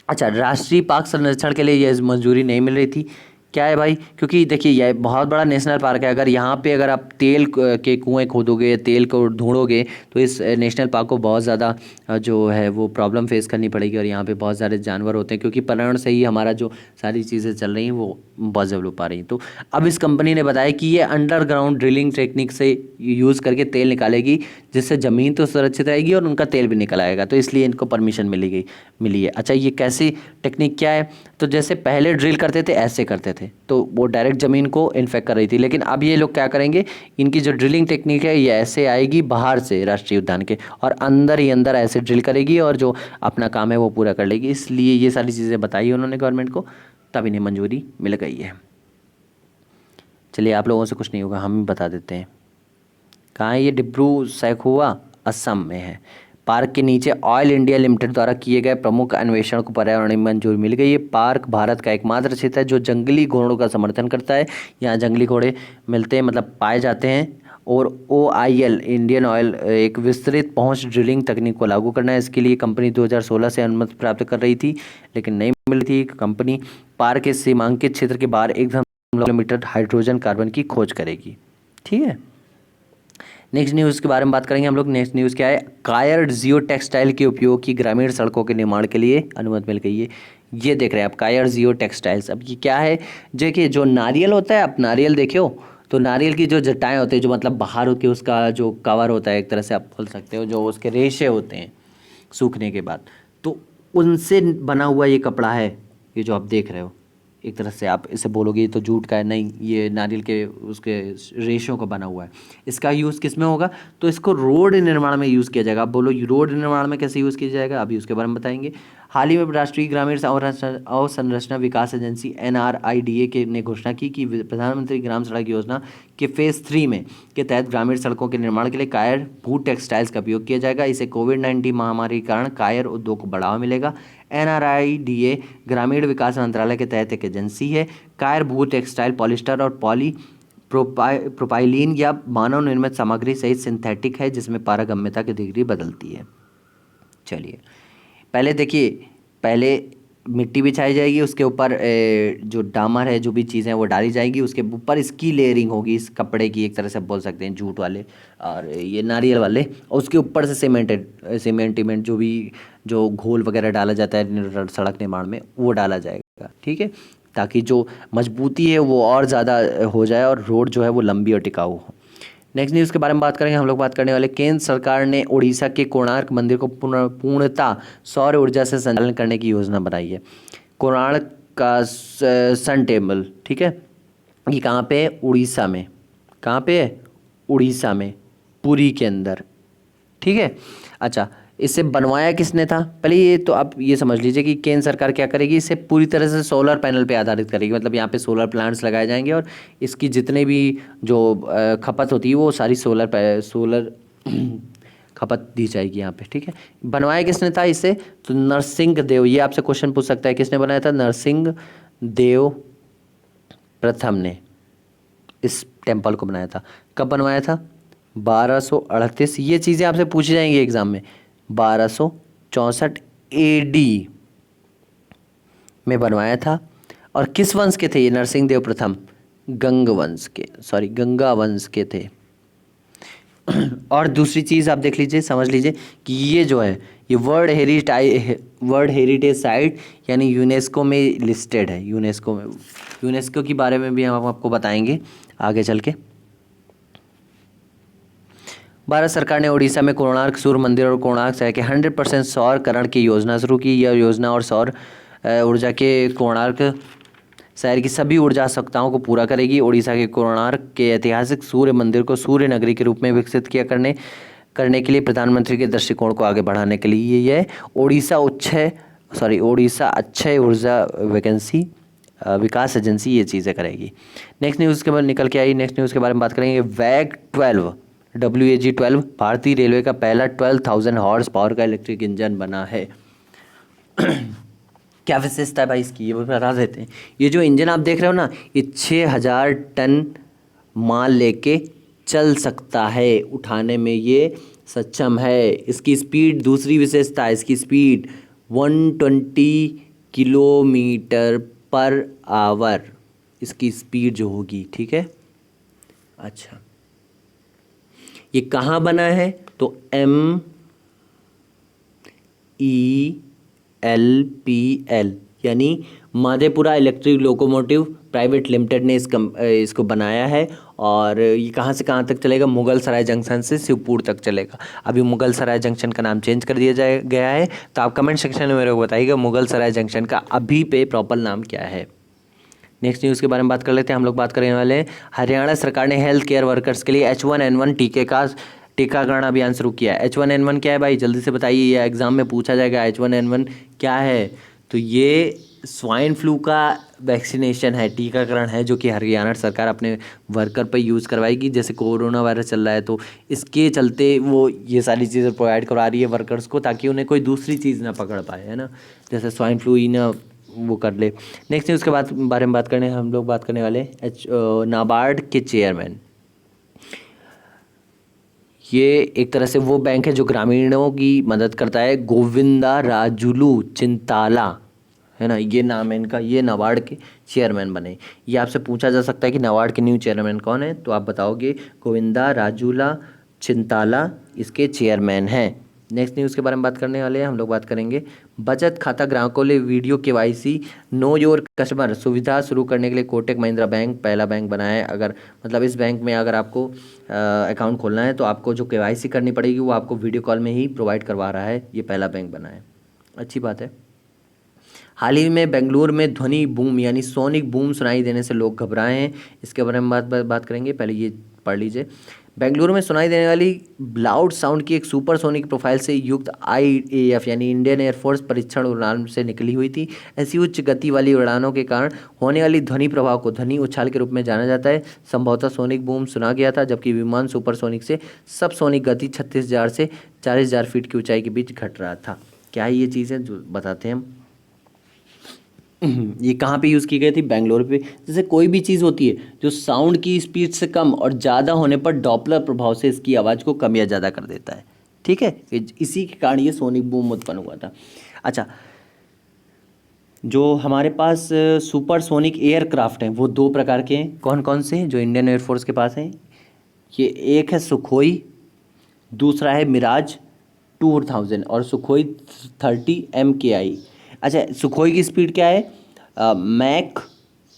अच्छा, राष्ट्रीय पार्क संरक्षण के लिए ये मंजूरी नहीं मिल रही थी। क्या है भाई? क्योंकि देखिए यह बहुत बड़ा नेशनल पार्क है। अगर यहाँ पे अगर आप तेल के कुएँ खोदोगे, तेल को ढूंढोगे, तो इस नेशनल पार्क को बहुत ज़्यादा जो है वो प्रॉब्लम फेस करनी पड़ेगी। और यहाँ पे बहुत सारे जानवर होते हैं, क्योंकि पर्यावरण से ही हमारा जो सारी चीज़ें चल रही हैं वो बहुत डेवलप आ रही हैं। तो अब इस कंपनी ने बताया कि ये अंडरग्राउंड ड्रिलिंग टेक्निक से यूज़ करके तेल निकालेगी, जिससे ज़मीन तो सुरक्षित रहेगी और उनका तेल भी निकल आएगा। तो इसलिए इनको परमिशन मिली है। अच्छा, ये कैसी टेक्निक क्या है? तो जैसे पहले ड्रिल करते थे ऐसे करते थे, तो वो डायरेक्ट ज़मीन को इन्फेक्ट कर रही थी। लेकिन अब ये लोग क्या करेंगे, इनकी जो ड्रिलिंग टेक्निक है ये ऐसे आएगी बाहर से राष्ट्रीय उद्यान के, और अंदर ही अंदर ऐसे ड्रिल करेगी और जो अपना काम है वो पूरा कर लेगी। इसलिए ये सारी चीज़ें बताई उन्होंने गवर्नमेंट को। तब इन्हें मंजूरी मिल गई है। चलिए, आप लोगों से कुछ नहीं होगा, हम ही बता देते हैं। कहाँ है ये? डिब्रू सैखोवा, असम में है। पार्क के नीचे ऑयल इंडिया लिमिटेड द्वारा किए गए प्रमुख अन्वेषण को पर्यावरणीय मंजूरी मिल गई है। पार्क भारत का एकमात्र क्षेत्र है जो जंगली घोड़ों का समर्थन करता है। यहाँ जंगली घोड़े मिलते हैं, मतलब पाए जाते हैं। और OIL इंडियन ऑयल एक विस्तृत पहुंच ड्रिलिंग तकनीक को लागू करना है। इसके लिए कंपनी 2016 से अनुमति प्राप्त कर रही थी, लेकिन नहीं मिल रही थी। कंपनी पार्क के सीमांकित क्षेत्र के बाहर 1 किलोमीटर हाइड्रोजन कार्बन की खोज करेगी। ठीक है, नेक्स्ट न्यूज़ के बारे में बात करेंगे हम लोग। नेक्स्ट न्यूज़ क्या है? कायर जियो टेक्सटाइल के उपयोग की ग्रामीण सड़कों के निर्माण के लिए अनुमति मिल गई है। ये देख रहे हैं आप, कायर जियो टेक्सटाइल्स। अब ये क्या है? देखिए, जो नारियल होता है, आप नारियल देखे हो तो नारियल की जो जटाएं होती है, जो मतलब बाहर होकर उसका जो कवर होता है, एक तरह से आप बोल सकते हो, जो उसके रेशे होते हैं सूखने के बाद, तो उनसे बना हुआ ये कपड़ा है। ये जो आप देख रहे हो, एक तरह से आप इसे बोलोगे तो जूट का है, नहीं, ये नारियल के उसके रेशों का बना हुआ है। इसका यूज़ किस में होगा? तो इसको रोड निर्माण में यूज़ किया जाएगा। आप बोलो रोड निर्माण में कैसे यूज़ किया जाएगा, अभी उसके बारे में बताएंगे। हाल ही में राष्ट्रीय ग्रामीण अवसंरचना विकास एजेंसी NRIDA ने घोषणा की कि प्रधानमंत्री ग्राम सड़क योजना के फेज़ 3 में के तहत ग्रामीण सड़कों के निर्माण के लिए कायर भू टेक्सटाइल्स का उपयोग किया जाएगा। इसे कोविड-19 महामारी के कारण कायर उद्योग को बढ़ावा मिलेगा। NRIDA ग्रामीण विकास मंत्रालय के तहत एक एजेंसी है। कायर भू टेक्सटाइल पॉलिस्टर और प्रोपाइलीन या मानव निर्मित सामग्री सहित सिंथेटिक है, जिसमें पारगम्यता की डिग्री बदलती है। चलिए, पहले देखिए, पहले मिट्टी बिछाई जाएगी, उसके ऊपर जो डामर है, जो भी चीज़ें वो डाली जाएगी, उसके ऊपर इसकी लेयरिंग होगी, इस कपड़े की, एक तरह से बोल सकते हैं, जूट वाले और ये नारियल वाले, और उसके ऊपर से सीमेंट जो घोल वगैरह डाला जाता है सड़क निर्माण में, वो डाला जाएगा। ठीक है, ताकि जो मजबूती है वो और ज़्यादा हो जाए और रोड जो है वो लंबी और टिकाऊ हो। नेक्स्ट न्यूज़ के बारे में बात करेंगे हम लोग। बात करने वाले, केंद्र सरकार ने उड़ीसा के कोणार्क मंदिर को पूर्णतः सौर ऊर्जा से संचालन करने की योजना बनाई है। कोणार्क का सन टेम्पल, ठीक है, ये कहाँ पे है? उड़ीसा में। कहाँ पे है? उड़ीसा में, पुरी के अंदर। ठीक है, अच्छा, इसे बनवाया किसने था? पहले ये तो आप ये समझ लीजिए कि केंद्र सरकार क्या करेगी, इसे पूरी तरह से सोलर पैनल पे आधारित करेगी। मतलब यहाँ पे सोलर प्लांट्स लगाए जाएंगे और इसकी जितने भी जो खपत होती है वो सारी सोलर खपत दी जाएगी यहाँ पे। ठीक है, बनवाया किसने था इसे? तो नरसिंह देव। ये आपसे क्वेश्चन पूछ सकता है, किसने बनाया था? नरसिंह देव प्रथम ने इस टेम्पल को बनाया था। कब बनवाया था? 1238। ये चीज़ें आपसे पूछी जाएंगी एग्जाम में। 1264 AD में बनवाया था। और किस वंश के थे ये नरसिंह देव प्रथम? गंगा वंश के थे। और दूसरी चीज़ आप देख लीजिए, समझ लीजिए कि ये जो है ये वर्ल्ड हेरिटेज साइट यानी यूनेस्को में लिस्टेड है। यूनेस्को के बारे में भी हम आपको बताएंगे आगे चल के। भारत सरकार ने उड़ीसा में कोणार्क सूर्य मंदिर और कोणार्क शहर के 100% सौरकरण की योजना शुरू की। यह योजना और सौर ऊर्जा के कोणार्क शहर की सभी ऊर्जा आवश्यकताओं को पूरा करेगी। उड़ीसा के कोणार्क के ऐतिहासिक सूर्य मंदिर को सूर्य नगरी के रूप में विकसित करने के लिए प्रधानमंत्री के दृष्टिकोण को आगे बढ़ाने के लिए यह उड़ीसा अक्षय ऊर्जा विकास एजेंसी ये चीज़ें करेगी। नेक्स्ट न्यूज़ के बाद निकल के आई, नेक्स्ट न्यूज़ के बारे में बात करेंगे। WAG-12 भारतीय रेलवे का पहला 12,000 हॉर्स पावर का इलेक्ट्रिक इंजन बना है। क्या विशेषता है भाई इसकी, ये बता देते हैं। ये जो इंजन आप देख रहे हो ना, ये 6,000 टन माल लेके चल सकता है, उठाने में ये सक्षम है। इसकी स्पीड, दूसरी विशेषता है इसकी स्पीड 120 किलोमीटर पर आवर इसकी स्पीड जो होगी। ठीक है, अच्छा, ये कहाँ बना है? तो MELPL यानी Madhepura electric locomotive private limited ने इसको बनाया है। और ये कहाँ से कहाँ तक चलेगा? मुगल सराय जंक्शन से शिवपुर तक चलेगा। अभी मुगल सराय जंक्शन का नाम चेंज कर दिया गया है, तो आप कमेंट सेक्शन में मेरे को बताइएगा मुगल सराय जंक्शन का अभी पे प्रॉपर नाम क्या है। नेक्स्ट न्यूज़ के बारे में बात कर लेते हैं हम लोग। बात करने वाले हैं, हरियाणा सरकार ने हेल्थ केयर वर्कर्स के लिए H1N1 टीके का टीकाकरण अभियान शुरू किया है। H1N1 क्या है भाई, जल्दी से बताइए, ये एग्जाम में पूछा जाएगा। H1N1 क्या है? तो ये स्वाइन फ्लू का वैक्सीनेशन है, टीकाकरण है, जो कि हरियाणा सरकार अपने वर्कर पर यूज़ करवाएगी। जैसे कोरोना वायरस चल रहा है तो इसके चलते वो ये सारी चीज़ें प्रोवाइड करवा रही है वर्कर्स को, ताकि उन्हें कोई दूसरी चीज़ ना पकड़ पाए, है ना, जैसे स्वाइन फ्लू ही ना वो कर ले। नेक्स्ट न्यूज़ के बारे में बात करने हम लोग बात करने वाले नाबार्ड के चेयरमैन। ये एक तरह से वो बैंक है जो ग्रामीणों की मदद करता है। गोविंदा राजुलू चिंताला, है ना, ये नाम है इनका। ये नाबार्ड के चेयरमैन बने। ये आपसे पूछा जा सकता है कि नाबार्ड के न्यू चेयरमैन कौन है, तो आप बताओगे गोविंदा राजूला चिंताला इसके चेयरमैन हैं। नेक्स्ट न्यूज़ के बारे में बात करने वाले हैं हम लोग। बात करेंगे बचत खाता ग्राहकों लिए video KYC know your customer सुविधा शुरू करने के लिए कोटक महिंद्रा बैंक पहला बैंक बना है। अगर मतलब इस बैंक में अगर आपको अकाउंट खोलना है तो आपको जो केवाईसी करनी पड़ेगी वो आपको वीडियो कॉल में ही प्रोवाइड करवा रहा है। ये पहला बैंक बना है, अच्छी बात है। हाल ही में बेंगलुरु में ध्वनि बूम यानी सोनिक बूम सुनाई देने से लोग घबराए हैं। इसके बारे में बात करेंगे। पहले ये पढ़ लीजिए। बेंगलुरु में सुनाई देने वाली लाउड साउंड की एक सुपरसोनिक प्रोफाइल से युक्त IAF यानी इंडियन एयरफोर्स परीक्षण उड़ान से निकली हुई थी। ऐसी उच्च गति वाली उड़ानों के कारण होने वाली ध्वनि प्रभाव को ध्वनि उछाल के रूप में जाना जाता है। संभवतः सोनिक बूम सुना गया था, जबकि विमान सुपरसोनिक से सबसोनिक गति 36,000 से 40,000 फीट की ऊंचाई के बीच घट रहा था। क्या ये चीज़ें जो बताते हैं हम। ये कहाँ पे यूज़ की गई थी? बेंगलोर पे। जैसे कोई भी चीज़ होती है जो साउंड की स्पीड से कम और ज़्यादा होने पर डॉपलर प्रभाव से इसकी आवाज़ को कम या ज़्यादा कर देता है, ठीक है। इसी के कारण ये सोनिक बूम उत्पन्न हुआ था। अच्छा, जो हमारे पास सुपरसोनिक एयरक्राफ्ट हैं वो दो प्रकार के हैं। कौन कौन से हैं जो इंडियन एयरफोर्स के पास हैं? ये एक है सुखोई, दूसरा है मिराज 2000 और सुखोई 30 MKI। अच्छा, सुखोई की स्पीड क्या है? मैक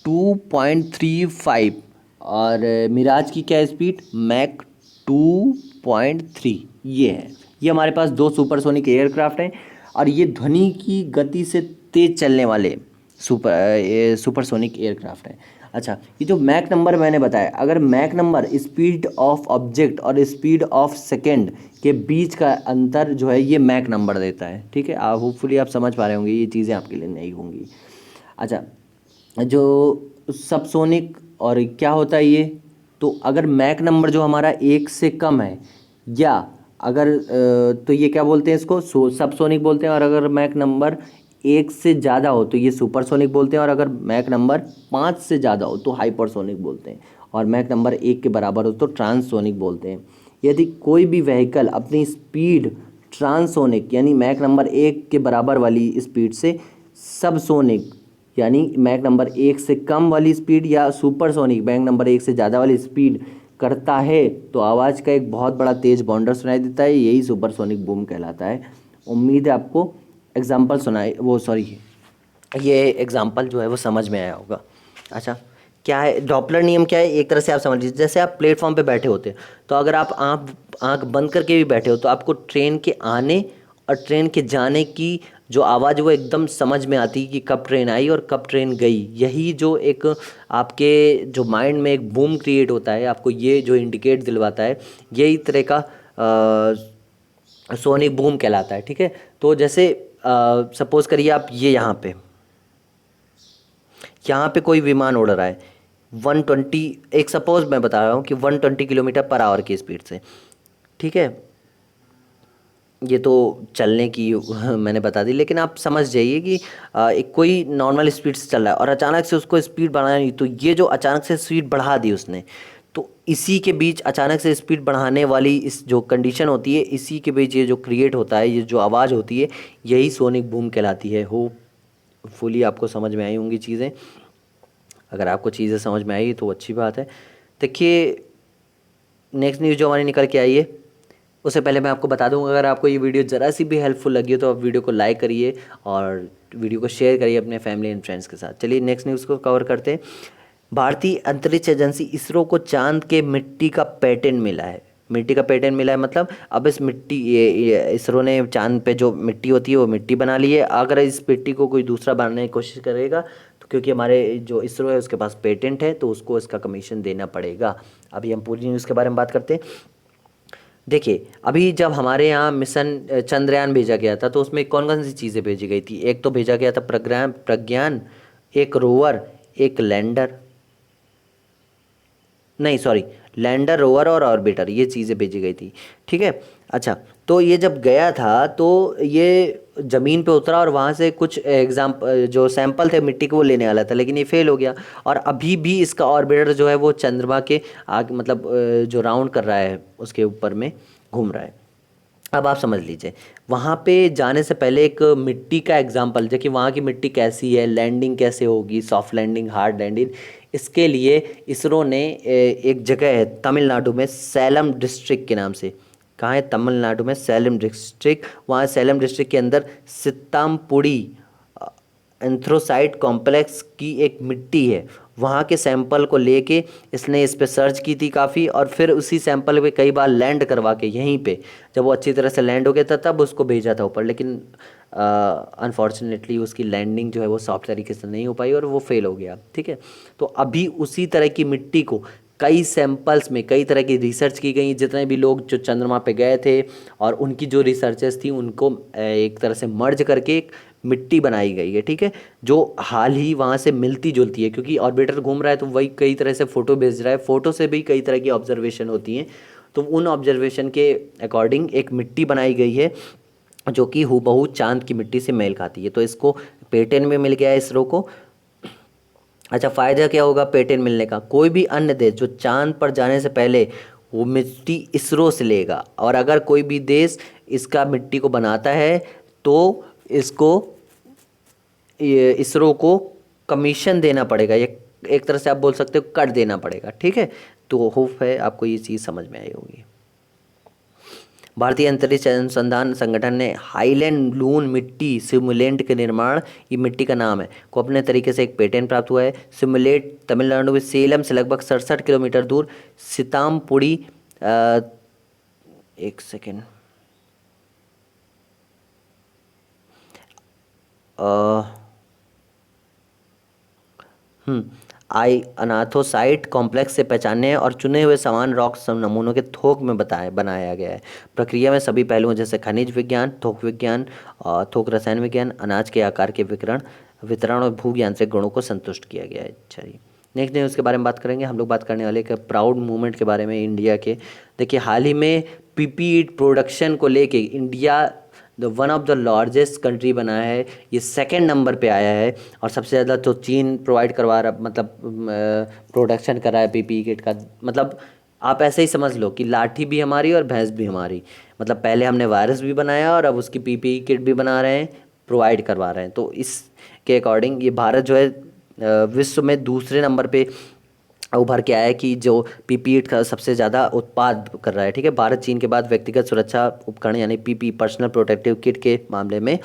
2.35 और मिराज की क्या है स्पीड? मैक 2.3। ये है। ये हमारे पास दो सुपरसोनिक एयरक्राफ्ट हैं और ये ध्वनि की गति से तेज चलने वाले सुपरसोनिक एयरक्राफ्ट हैं। अच्छा, ये जो मैक नंबर मैंने बताया, अगर Mach number speed of object और स्पीड ऑफ सेकेंड के बीच का अंतर जो है ये मैक नंबर देता है, ठीक है। आप होपफुली आप समझ पा रहे होंगे, ये चीज़ें आपके लिए नहीं होंगी। अच्छा, जो सबसोनिक और क्या होता है ये, तो अगर मैक नंबर जो हमारा 1 से कम है या अगर तो ये क्या बोलते हैं इसको? सबसोनिक बोलते हैं। और अगर मैक नंबर 1 से ज़्यादा हो तो ये सुपरसोनिक बोलते हैं। और अगर मैक नंबर 5 से ज़्यादा हो तो हाइपरसोनिक बोलते हैं। और मैक नंबर 1 के बराबर हो तो ट्रांससोनिक बोलते हैं। यदि कोई भी व्हीकल अपनी स्पीड ट्रांससोनिक यानी मैक नंबर 1 के बराबर वाली स्पीड से सबसोनिक यानी मैक नंबर 1 से कम वाली स्पीड या सुपरसोनिक मैक नंबर 1 से ज़्यादा वाली स्पीड करता है तो आवाज़ का एक बहुत बड़ा तेज बाउंडर सुनाई देता है। यही सुपरसोनिक बूम कहलाता है। उम्मीद है आपको एग्जाम्पल ये एग्जाम्पल जो है वो समझ में आया होगा। अच्छा, क्या है डॉपलर नियम? क्या है? एक तरह से आप समझ लीजिए, जैसे आप प्लेटफॉर्म पे बैठे होते हैं तो अगर आप आँख बंद करके भी बैठे हो तो आपको ट्रेन के आने और ट्रेन के जाने की जो आवाज़ वो एकदम समझ में आती है कि कब ट्रेन आई और कब ट्रेन गई। यही जो एक आपके जो माइंड में एक बूम क्रिएट होता है, आपको ये जो इंडिकेट दिलवाता है, यही तरह का सोनिक बूम कहलाता है, ठीक है। तो जैसे सपोज़ करिए आप ये यहाँ पे कोई विमान उड़ रहा है 120, एक सपोज़ मैं बता रहा हूँ कि 120 किलोमीटर पर आवर की स्पीड से, ठीक है। ये तो चलने की मैंने बता दी, लेकिन आप समझ जाइए कि एक कोई नॉर्मल स्पीड से चल रहा है और अचानक से उसको स्पीड बढ़ानी, तो ये जो अचानक से स्पीड बढ़ा दी उसने, तो इसी के बीच अचानक से स्पीड बढ़ाने वाली इस जो कंडीशन होती है, इसी के बीच ये जो क्रिएट होता है, ये जो आवाज़ होती है, यही सोनिक बूम कहलाती है। होपफुली आपको समझ में आई होंगी चीज़ें। अगर आपको चीज़ें समझ में आई तो अच्छी बात है। देखिए, नेक्स्ट न्यूज़ जो हमारी निकल के आई है उससे पहले मैं आपको बता दूं, अगर आपको ये वीडियो ज़रा सी भी हेल्पफुल लगी हो तो आप वीडियो को लाइक करिए और वीडियो को शेयर करिए अपने फैमिली एंड फ्रेंड्स के साथ। चलिए नेक्स्ट न्यूज़ को कवर करते हैं। भारतीय अंतरिक्ष एजेंसी इसरो को चांद के मिट्टी का पैटर्न मिला है। मिट्टी का पैटर्न मिला है मतलब अब इस मिट्टी ये इसरो ने चांद पे जो मिट्टी होती है वो मिट्टी बना ली है। अगर इस मिट्टी को कोई दूसरा बनाने की कोशिश करेगा तो क्योंकि हमारे जो इसरो है उसके पास पेटेंट है तो उसको इसका कमीशन देना पड़ेगा। अभी हम पूरी न्यूज़ के बारे में बात करते हैं। देखिए अभी जब हमारे यहाँ मिशन चंद्रयान भेजा गया था तो उसमें कौन कौन सी चीज़ें भेजी गई थी? एक तो भेजा गया था प्रज्ञान प्रज्ञान, एक रोवर, एक लैंडर, नहीं सॉरी, लैंडर, रोवर और ऑर्बिटर, ये चीज़ें भेजी गई थी। ठीक है। अच्छा, तो ये जब गया था तो ये ज़मीन पे उतरा और वहाँ से कुछ जो सैंपल थे मिट्टी के वो लेने वाला था, लेकिन ये फेल हो गया। और अभी भी इसका ऑर्बिटर जो है वो चंद्रमा के आगे मतलब जो राउंड कर रहा है उसके ऊपर में घूम रहा है। अब आप समझ लीजिए वहाँ पे जाने से पहले एक मिट्टी का एग्जाम्पल जो कि वहाँ की मिट्टी कैसी है, लैंडिंग कैसे होगी, सॉफ्ट लैंडिंग, हार्ड लैंडिंग, इसके लिए इसरो ने एक जगह है तमिलनाडु में सैलम डिस्ट्रिक्ट के नाम से। कहाँ है? तमिलनाडु में सैलम डिस्ट्रिक्ट। वहाँ सैलम डिस्ट्रिक्ट के अंदर सितामपुड़ी एंथ्रोसाइट कॉम्प्लेक्स की एक मिट्टी है, वहाँ के सैंपल को लेके इसने इस पे सर्च की थी काफ़ी, और फिर उसी सैंपल पे कई बार लैंड करवा के यहीं पे जब वो अच्छी तरह से लैंड हो गया था तब उसको भेजा था ऊपर, लेकिन अनफॉर्चुनेटली उसकी लैंडिंग जो है वो सॉफ्ट तरीके से नहीं हो पाई और वो फेल हो गया। ठीक है। तो अभी उसी तरह की मिट्टी को कई सैंपल्स में कई तरह की रिसर्च की गई, जितने भी लोग जो चंद्रमा पे गए थे और उनकी जो रिसर्चेस थी उनको एक तरह से मर्ज करके एक मिट्टी बनाई गई है। ठीक है। जो हाल ही वहाँ से मिलती जुलती है, क्योंकि ऑर्बिटर घूम रहा है तो वही कई तरह से फ़ोटो भेज रहा है, फ़ोटो से भी कई तरह की ऑब्जर्वेशन होती हैं, तो उन ऑब्जर्वेशन के अकॉर्डिंग एक मिट्टी बनाई गई है जो कि हूबहू चांद की मिट्टी से मेल खाती है। तो इसको पेटेंट में मिल गया है इसरो को। अच्छा, फ़ायदा क्या होगा पेटेंट मिलने का? कोई भी अन्य देश जो चांद पर जाने से पहले वो मिट्टी इसरो से लेगा, और अगर कोई भी देश इसका मिट्टी को बनाता है तो इसको ये इसरो को कमीशन देना पड़ेगा, ये एक तरह से आप बोल सकते हो कर देना पड़ेगा। ठीक है। तो होप है आपको ये चीज़ समझ में आई होगी। भारतीय अंतरिक्ष अनुसंधान संगठन ने हाईलैंड लून मिट्टी सिमुलेंट के निर्माण, ये मिट्टी का नाम है, को अपने तरीके से एक पेटेंट प्राप्त हुआ है। सिमुलेट तमिलनाडु में सेलम से लगभग 67 किलोमीटर दूर सितामपुड़ी एक सेकेंड आई अनाथोसाइट कॉम्प्लेक्स से पहचाने और चुने हुए समान रॉक नमूनों के थोक में बनाया गया है। प्रक्रिया में सभी पहलुओं जैसे खनिज विज्ञान, थोक विज्ञान, थोक रसायन विज्ञान, अनाज के आकार के वितरण और भू यांत्रिक गुणों को संतुष्ट किया गया है। अच्छा जी, नेक्स्ट न्यूज़ के बारे में बात करेंगे। हम लोग बात करने वाले एक प्राउड मूवमेंट के बारे में इंडिया के। देखिए हाल ही में पीपीई प्रोडक्शन को लेके India one of the largest country बना है, ये सेकंड नंबर पे आया है। और सबसे ज़्यादा तो चीन प्रोवाइड करवा रहा, मतलब प्रोडक्शन कर रहा है पीपीई किट का। मतलब आप ऐसे ही समझ लो कि लाठी भी हमारी और भैंस भी हमारी। मतलब पहले हमने वायरस भी बनाया और अब उसकी पीपीई किट भी बना रहे हैं, प्रोवाइड करवा रहे हैं। तो इसके अकॉर्डिंग ये भारत जो है विश्व में दूसरे नंबर पे उभर के आया है कि जो पीपीई का सबसे ज़्यादा उत्पाद कर रहा है। ठीक है। भारत चीन के बाद व्यक्तिगत सुरक्षा उपकरण यानी पीपीई पर्सनल प्रोटेक्टिव किट के मामले में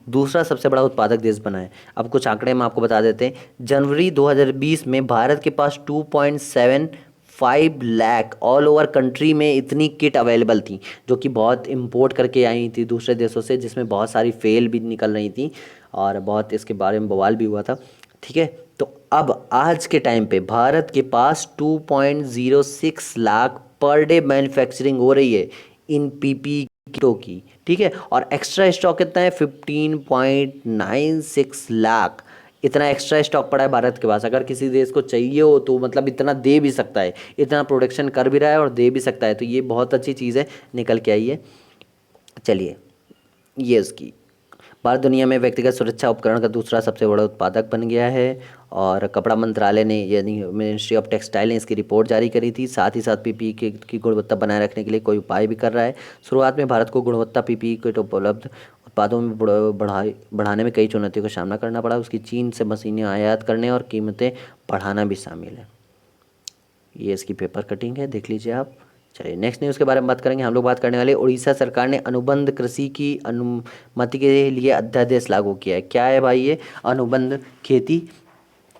दूसरा सबसे बड़ा उत्पादक देश बना है। अब कुछ आंकड़े हम आपको बता देते हैं। जनवरी 2020 में भारत के पास 2.75 लाख ऑल ओवर कंट्री में इतनी किट अवेलेबल थी, जो कि बहुत इंपोर्ट करके आई थी दूसरे देशों से, जिसमें बहुत सारी फेल भी निकल रही थी और बहुत इसके बारे में बवाल भी हुआ था। ठीक है। तो अब आज के टाइम पे भारत के पास 2.06 लाख पर डे मैन्युफैक्चरिंग हो रही है इन पीपी किटों की। ठीक है। और एक्स्ट्रा स्टॉक कितना है? 15.96 लाख। इतना एक्स्ट्रा स्टॉक पड़ा है भारत के पास। अगर किसी देश को चाहिए हो तो मतलब इतना दे भी सकता है, इतना प्रोडक्शन कर भी रहा है और दे भी सकता है। तो ये बहुत अच्छी चीज़ है, निकल के आई है। चलिए, ये उसकी भारत दुनिया में व्यक्तिगत सुरक्षा उपकरण का दूसरा सबसे बड़ा उत्पादक बन गया है। और कपड़ा मंत्रालय ने यानी मिनिस्ट्री ऑफ टेक्सटाइल ने इसकी रिपोर्ट जारी करी थी। साथ ही साथ पीपीई की गुणवत्ता बनाए रखने के लिए कोई उपाय भी कर रहा है। शुरुआत में भारत को गुणवत्ता पीपीई किट उपलब्ध उत्पादों में बढ़ाने में कई चुनौतियों का सामना करना पड़ा। उसकी चीन से मशीनें आयात करने और कीमतें बढ़ाना भी शामिल है। ये इसकी पेपर कटिंग है, देख लीजिए आप। चलिए नेक्स्ट न्यूज़ के बारे में बात करेंगे। हम लोग बात करने वाले उड़ीसा सरकार ने अनुबंध कृषि की अनुमति के लिए अध्यादेश लागू किया है। क्या है भाई ये अनुबंध खेती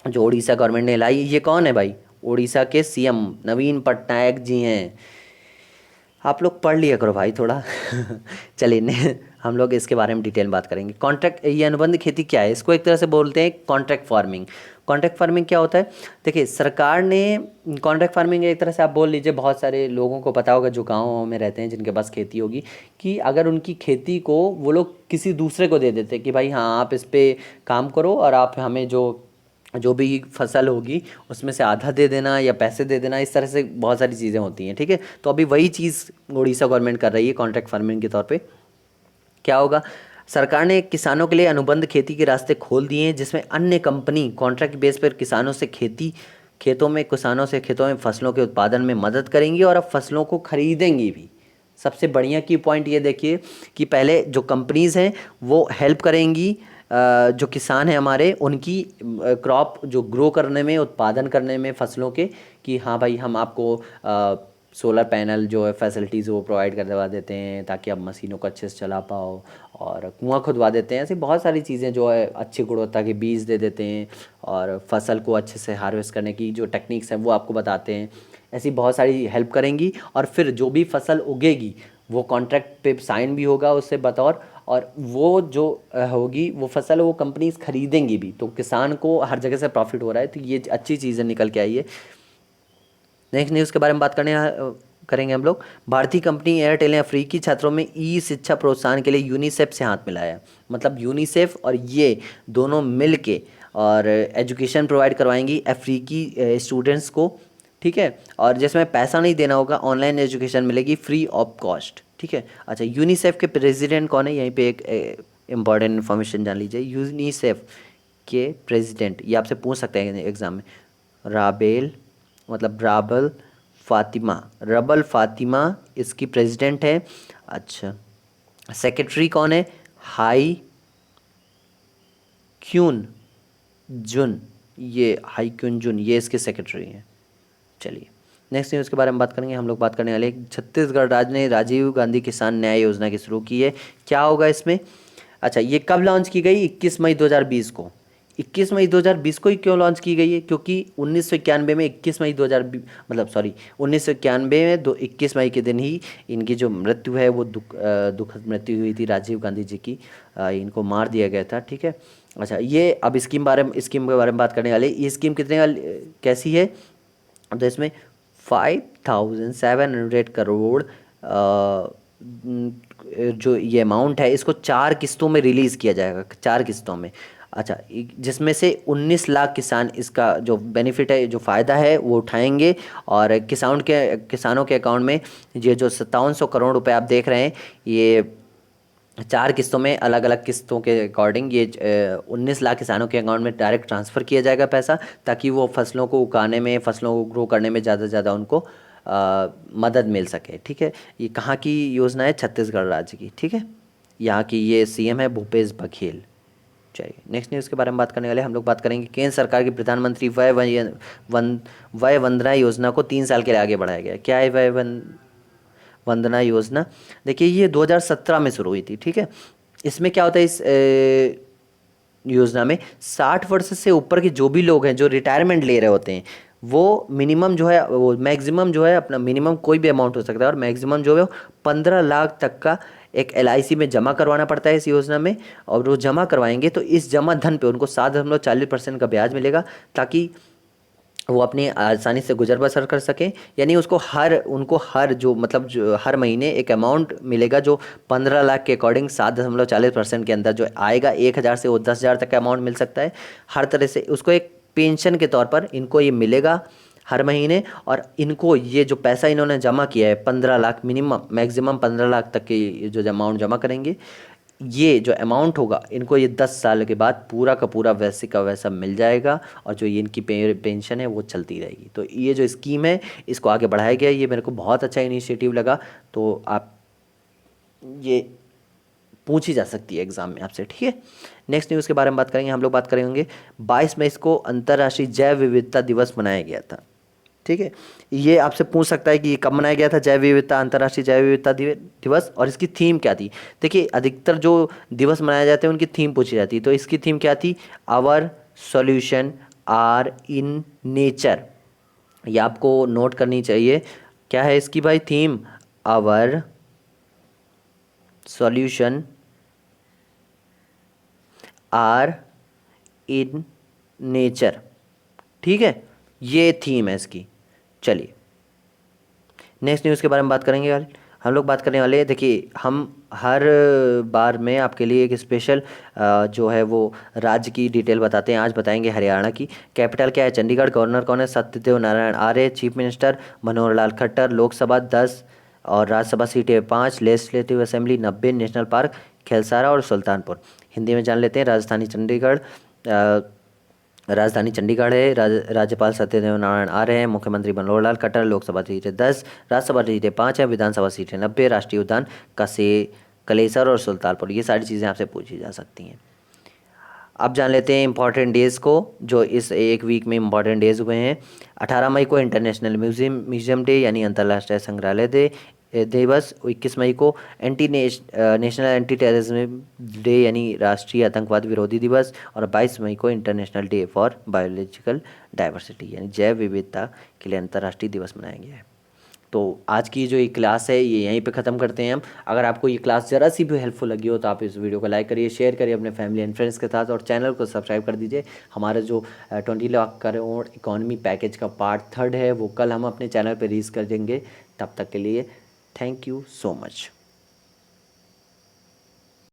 जो उड़ीसा गवर्नमेंट ने लाई? ये कौन है भाई? उड़ीसा के सीएम नवीन पटनायक जी हैं। आप लोग पढ़ लिया करो भाई थोड़ा। चलिए हम लोग इसके बारे में डिटेल में बात करेंगे। कॉन्ट्रैक्ट, ये अनुबंध खेती क्या है? इसको एक तरह से बोलते हैं कॉन्ट्रैक्ट फार्मिंग। कॉन्ट्रैक्ट फार्मिंग क्या होता है? देखिए सरकार ने कॉन्ट्रैक्ट फार्मिंग एक तरह से आप बोल लीजिए, बहुत सारे लोगों को पता होगा जो गाँव में रहते हैं जिनके पास खेती होगी, कि अगर उनकी खेती को वो लोग किसी दूसरे को दे देते कि भाई हाँ आप इस पे काम करो और आप हमें जो जो भी फसल होगी उसमें से आधा दे देना या पैसे दे देना, इस तरह से बहुत सारी चीज़ें होती हैं। ठीक है, तो अभी वही चीज़ उड़ीसा गवर्नमेंट कर रही है कॉन्ट्रैक्ट फार्मिंग के तौर पे। क्या होगा, सरकार ने किसानों के लिए अनुबंध खेती के रास्ते खोल दिए हैं, जिसमें अन्य कंपनी कॉन्ट्रैक्ट बेस पर किसानों से खेतों में फसलों के उत्पादन में मदद करेंगी और अब फसलों को खरीदेंगी भी। सबसे बढ़िया की पॉइंट ये देखिए कि पहले जो कंपनीज हैं वो हेल्प करेंगी जो किसान हैं हमारे, उनकी क्रॉप जो ग्रो करने में, उत्पादन करने में फसलों के, कि हाँ भाई हम आपको सोलर पैनल जो है फैसिलिटीज़ वो प्रोवाइड करवा देते हैं ताकि आप मशीनों को अच्छे से चला पाओ, और कुआं खुदवा देते हैं। ऐसी बहुत सारी चीज़ें जो है, अच्छी गुणवत्ता के बीज दे देते हैं और फसल को अच्छे से हार्वेस्ट करने की जो टेक्निक्स हैं वो आपको बताते हैं। ऐसी बहुत सारी हेल्प करेंगी और फिर जो भी फसल उगेगी वो कॉन्ट्रैक्ट पे साइन भी होगा उससे बतौर, और वो जो होगी वो फसल वो कंपनीज खरीदेंगी भी, तो किसान को हर जगह से प्रॉफिट हो रहा है। तो ये अच्छी चीज़ें निकल के आई है। नेक्स्ट न्यूज़ के बारे में बात करेंगे हम लोग। भारतीय कंपनी एयरटेल ने अफ्रीकी छात्रों में ई शिक्षा प्रोत्साहन के लिए यूनिसेफ से हाथ मिलाया है। मतलब यूनिसेफ और ये दोनों मिल के और एजुकेशन प्रोवाइड करवाएंगी अफ्रीकी स्टूडेंट्स को। ठीक है, और जिसमें पैसा नहीं देना होगा, ऑनलाइन एजुकेशन मिलेगी फ्री ऑफ कॉस्ट। ठीक है, अच्छा यूनिसेफ के प्रेसिडेंट कौन है, यहीं पे एक इम्पॉर्टेंट इन्फॉर्मेशन जान लीजिए। यूनिसेफ के प्रेसिडेंट, ये आपसे पूछ सकते हैं एग्जाम में, राबेल मतलब राबल फातिमा, रबल फातिमा इसकी प्रेसिडेंट है। अच्छा, सेक्रेटरी कौन है, हाई क्यून जुन, ये हाई क्यून जुन ये इसके सेक्रेटरी हैं। चलिए नेक्स्ट न्यूज़ के बारे में बात करेंगे हम लोग। बात करने वाले छत्तीसगढ़ राज्य ने राजीव गांधी किसान न्याय योजना की शुरू की है। क्या होगा इसमें? अच्छा, ये कब लॉन्च की गई? 21 मई 2020 को। 21 मई 2020 को ही क्यों लॉन्च की गई है? क्योंकि 1991 में 21 मई 2020 मतलब सॉरी 1991 में 21 मई के दिन ही इनकी जो मृत्यु है वो दुखद मृत्यु हुई थी राजीव गांधी जी की। इनको मार दिया गया था। ठीक है, अच्छा ये अब स्कीम के बारे में बात करने वाले। ये स्कीम कैसी है? तो इसमें 5700 करोड़ जो ये अमाउंट है इसको 4 किस्तों में रिलीज़ किया जाएगा, 4 किस्तों में। अच्छा, जिसमें से 19 लाख किसान इसका जो बेनिफिट है, जो फ़ायदा है वो उठाएंगे, और किसानों के अकाउंट में ये जो 5700 करोड़ रुपए आप देख रहे हैं, ये 4 किस्तों में, अलग अलग किस्तों के अकॉर्डिंग ये 19 लाख किसानों के अकाउंट में डायरेक्ट ट्रांसफ़र किया जाएगा पैसा, ताकि वो फसलों को उगाने में, फसलों को ग्रो करने में ज़्यादा से ज़्यादा उनको मदद मिल सके। ठीक है, ये कहाँ की योजना है? छत्तीसगढ़ राज्य की। ठीक है, यहाँ की ये सीएम है भूपेश बघेल। चलिए नेक्स्ट न्यूज़ के बारे में बात करने वाले हम लोग। बात करेंगे केंद्र सरकार की प्रधानमंत्री वय वंदना योजना को 3 साल के लिए आगे बढ़ाया गया। क्या है वंदना योजना? देखिए ये 2017 में शुरू हुई थी। ठीक है, इसमें क्या होता है, इस योजना में 60 वर्ष से ऊपर के जो भी लोग हैं जो रिटायरमेंट ले रहे होते हैं, वो मिनिमम जो है, वो मैक्सिमम जो है, अपना मिनिमम कोई भी अमाउंट हो सकता है, और मैक्सिमम जो है 15 लाख तक का एक एलआईसी में जमा करवाना पड़ता है इस योजना में। और वो जमा करवाएंगे तो इस जमा धन पे उनको 7.40% का ब्याज मिलेगा, ताकि वो अपनी आसानी से गुजर बसर कर सकें। यानी उनको हर जो मतलब जो हर महीने एक अमाउंट मिलेगा, जो 15 लाख के अकॉर्डिंग 7.40% के अंदर जो आएगा। 1,000 से वो 10,000 तक का अमाउंट मिल सकता है। हर तरह से उसको एक पेंशन के तौर पर इनको ये मिलेगा हर महीने। और इनको ये जो पैसा इन्होंने जमा किया है 15 लाख, मिनिमम मैक्सिमम 15 लाख तक की जो अमाउंट जमा करेंगे, ये जो अमाउंट होगा इनको ये 10 साल के बाद पूरा का पूरा वैसे का वैसा मिल जाएगा, और जो ये इनकी पेंशन है वो चलती रहेगी। तो ये जो स्कीम है इसको आगे बढ़ाया गया, ये मेरे को बहुत अच्छा इनिशिएटिव लगा। तो आप ये पूछी जा सकती है एग्जाम में आपसे। ठीक है, नेक्स्ट न्यूज़ के बारे में बात करेंगे हम लोग। बात करेंगे 22 मई को अंतर्राष्ट्रीय जैव विविधता दिवस मनाया गया था। ठीक है, ये आपसे पूछ सकता है कि ये कब मनाया गया था, जैव विविधता, अंतर्राष्ट्रीय जैव विविधता दिवस, और इसकी थीम क्या थी? देखिए अधिकतर जो दिवस मनाए जाते हैं उनकी थीम पूछी जाती है। तो इसकी थीम क्या थी? Our solution are in nature. ये आपको नोट करनी चाहिए। क्या है इसकी भाई theme? Our solution are in nature. ठीक है, ये थीम है इसकी। चलिए नेक्स्ट न्यूज़ के बारे में बात करेंगे यार। हम लोग बात करने वाले हैं, देखिए हम हर बार में आपके लिए एक स्पेशल जो है वो राज्य की डिटेल बताते हैं। आज बताएंगे हरियाणा की। कैपिटल क्या है? चंडीगढ़। गवर्नर कौन है? सत्यदेव नारायण आर्य। Chief minister Manohar Lal Khattar. लोकसभा 10 और राज्यसभा सीटें 5। Legislative assembly 90। नेशनल पार्क खेलसारा और सुल्तानपुर। हिंदी में जान लेते हैं। राजधानी चंडीगढ़ है। राज्यपाल सत्यदेव नारायण आर्य हैं। मुख्यमंत्री मनोहर लाल खट्टर। लोकसभा सीटें 10, राज्यसभा सीटें 5 है। विधानसभा सीटें 90। राष्ट्रीय उद्यान कलेसर और सुल्तानपुर। ये सारी चीज़ें आपसे पूछी जा सकती हैं। अब जान लेते हैं इंपॉर्टेंट डेज़ को, जो इस एक वीक में इंपॉर्टेंट डेज़ हुए हैं। 18 मई को इंटरनेशनल म्यूजियम डे यानी अंतर्राष्ट्रीय संग्रहालय दिवस। 21 मई को नेशनल एंटी टेररिज्म डे यानी राष्ट्रीय आतंकवाद विरोधी दिवस। और 22 मई को international day for biological diversity यानी जैव विविधता के लिए अंतर्राष्ट्रीय दिवस मनाया गया है। तो आज की जो ये क्लास है ये यहीं पे ख़त्म करते हैं हम। अगर आपको ये क्लास ज़रा सी भी हेल्पफुल लगी हो तो आप इस वीडियो को लाइक करिए, शेयर करिए अपने फैमिली एंड फ्रेंड्स के साथ, और चैनल को सब्सक्राइब कर दीजिए। हमारा जो 20 लाख करोड़ इकॉनमी पैकेज का पार्ट 3 है वो कल हम अपने चैनल पर रिलीज़ कर देंगे। तब तक के लिए थैंक यू सो मच।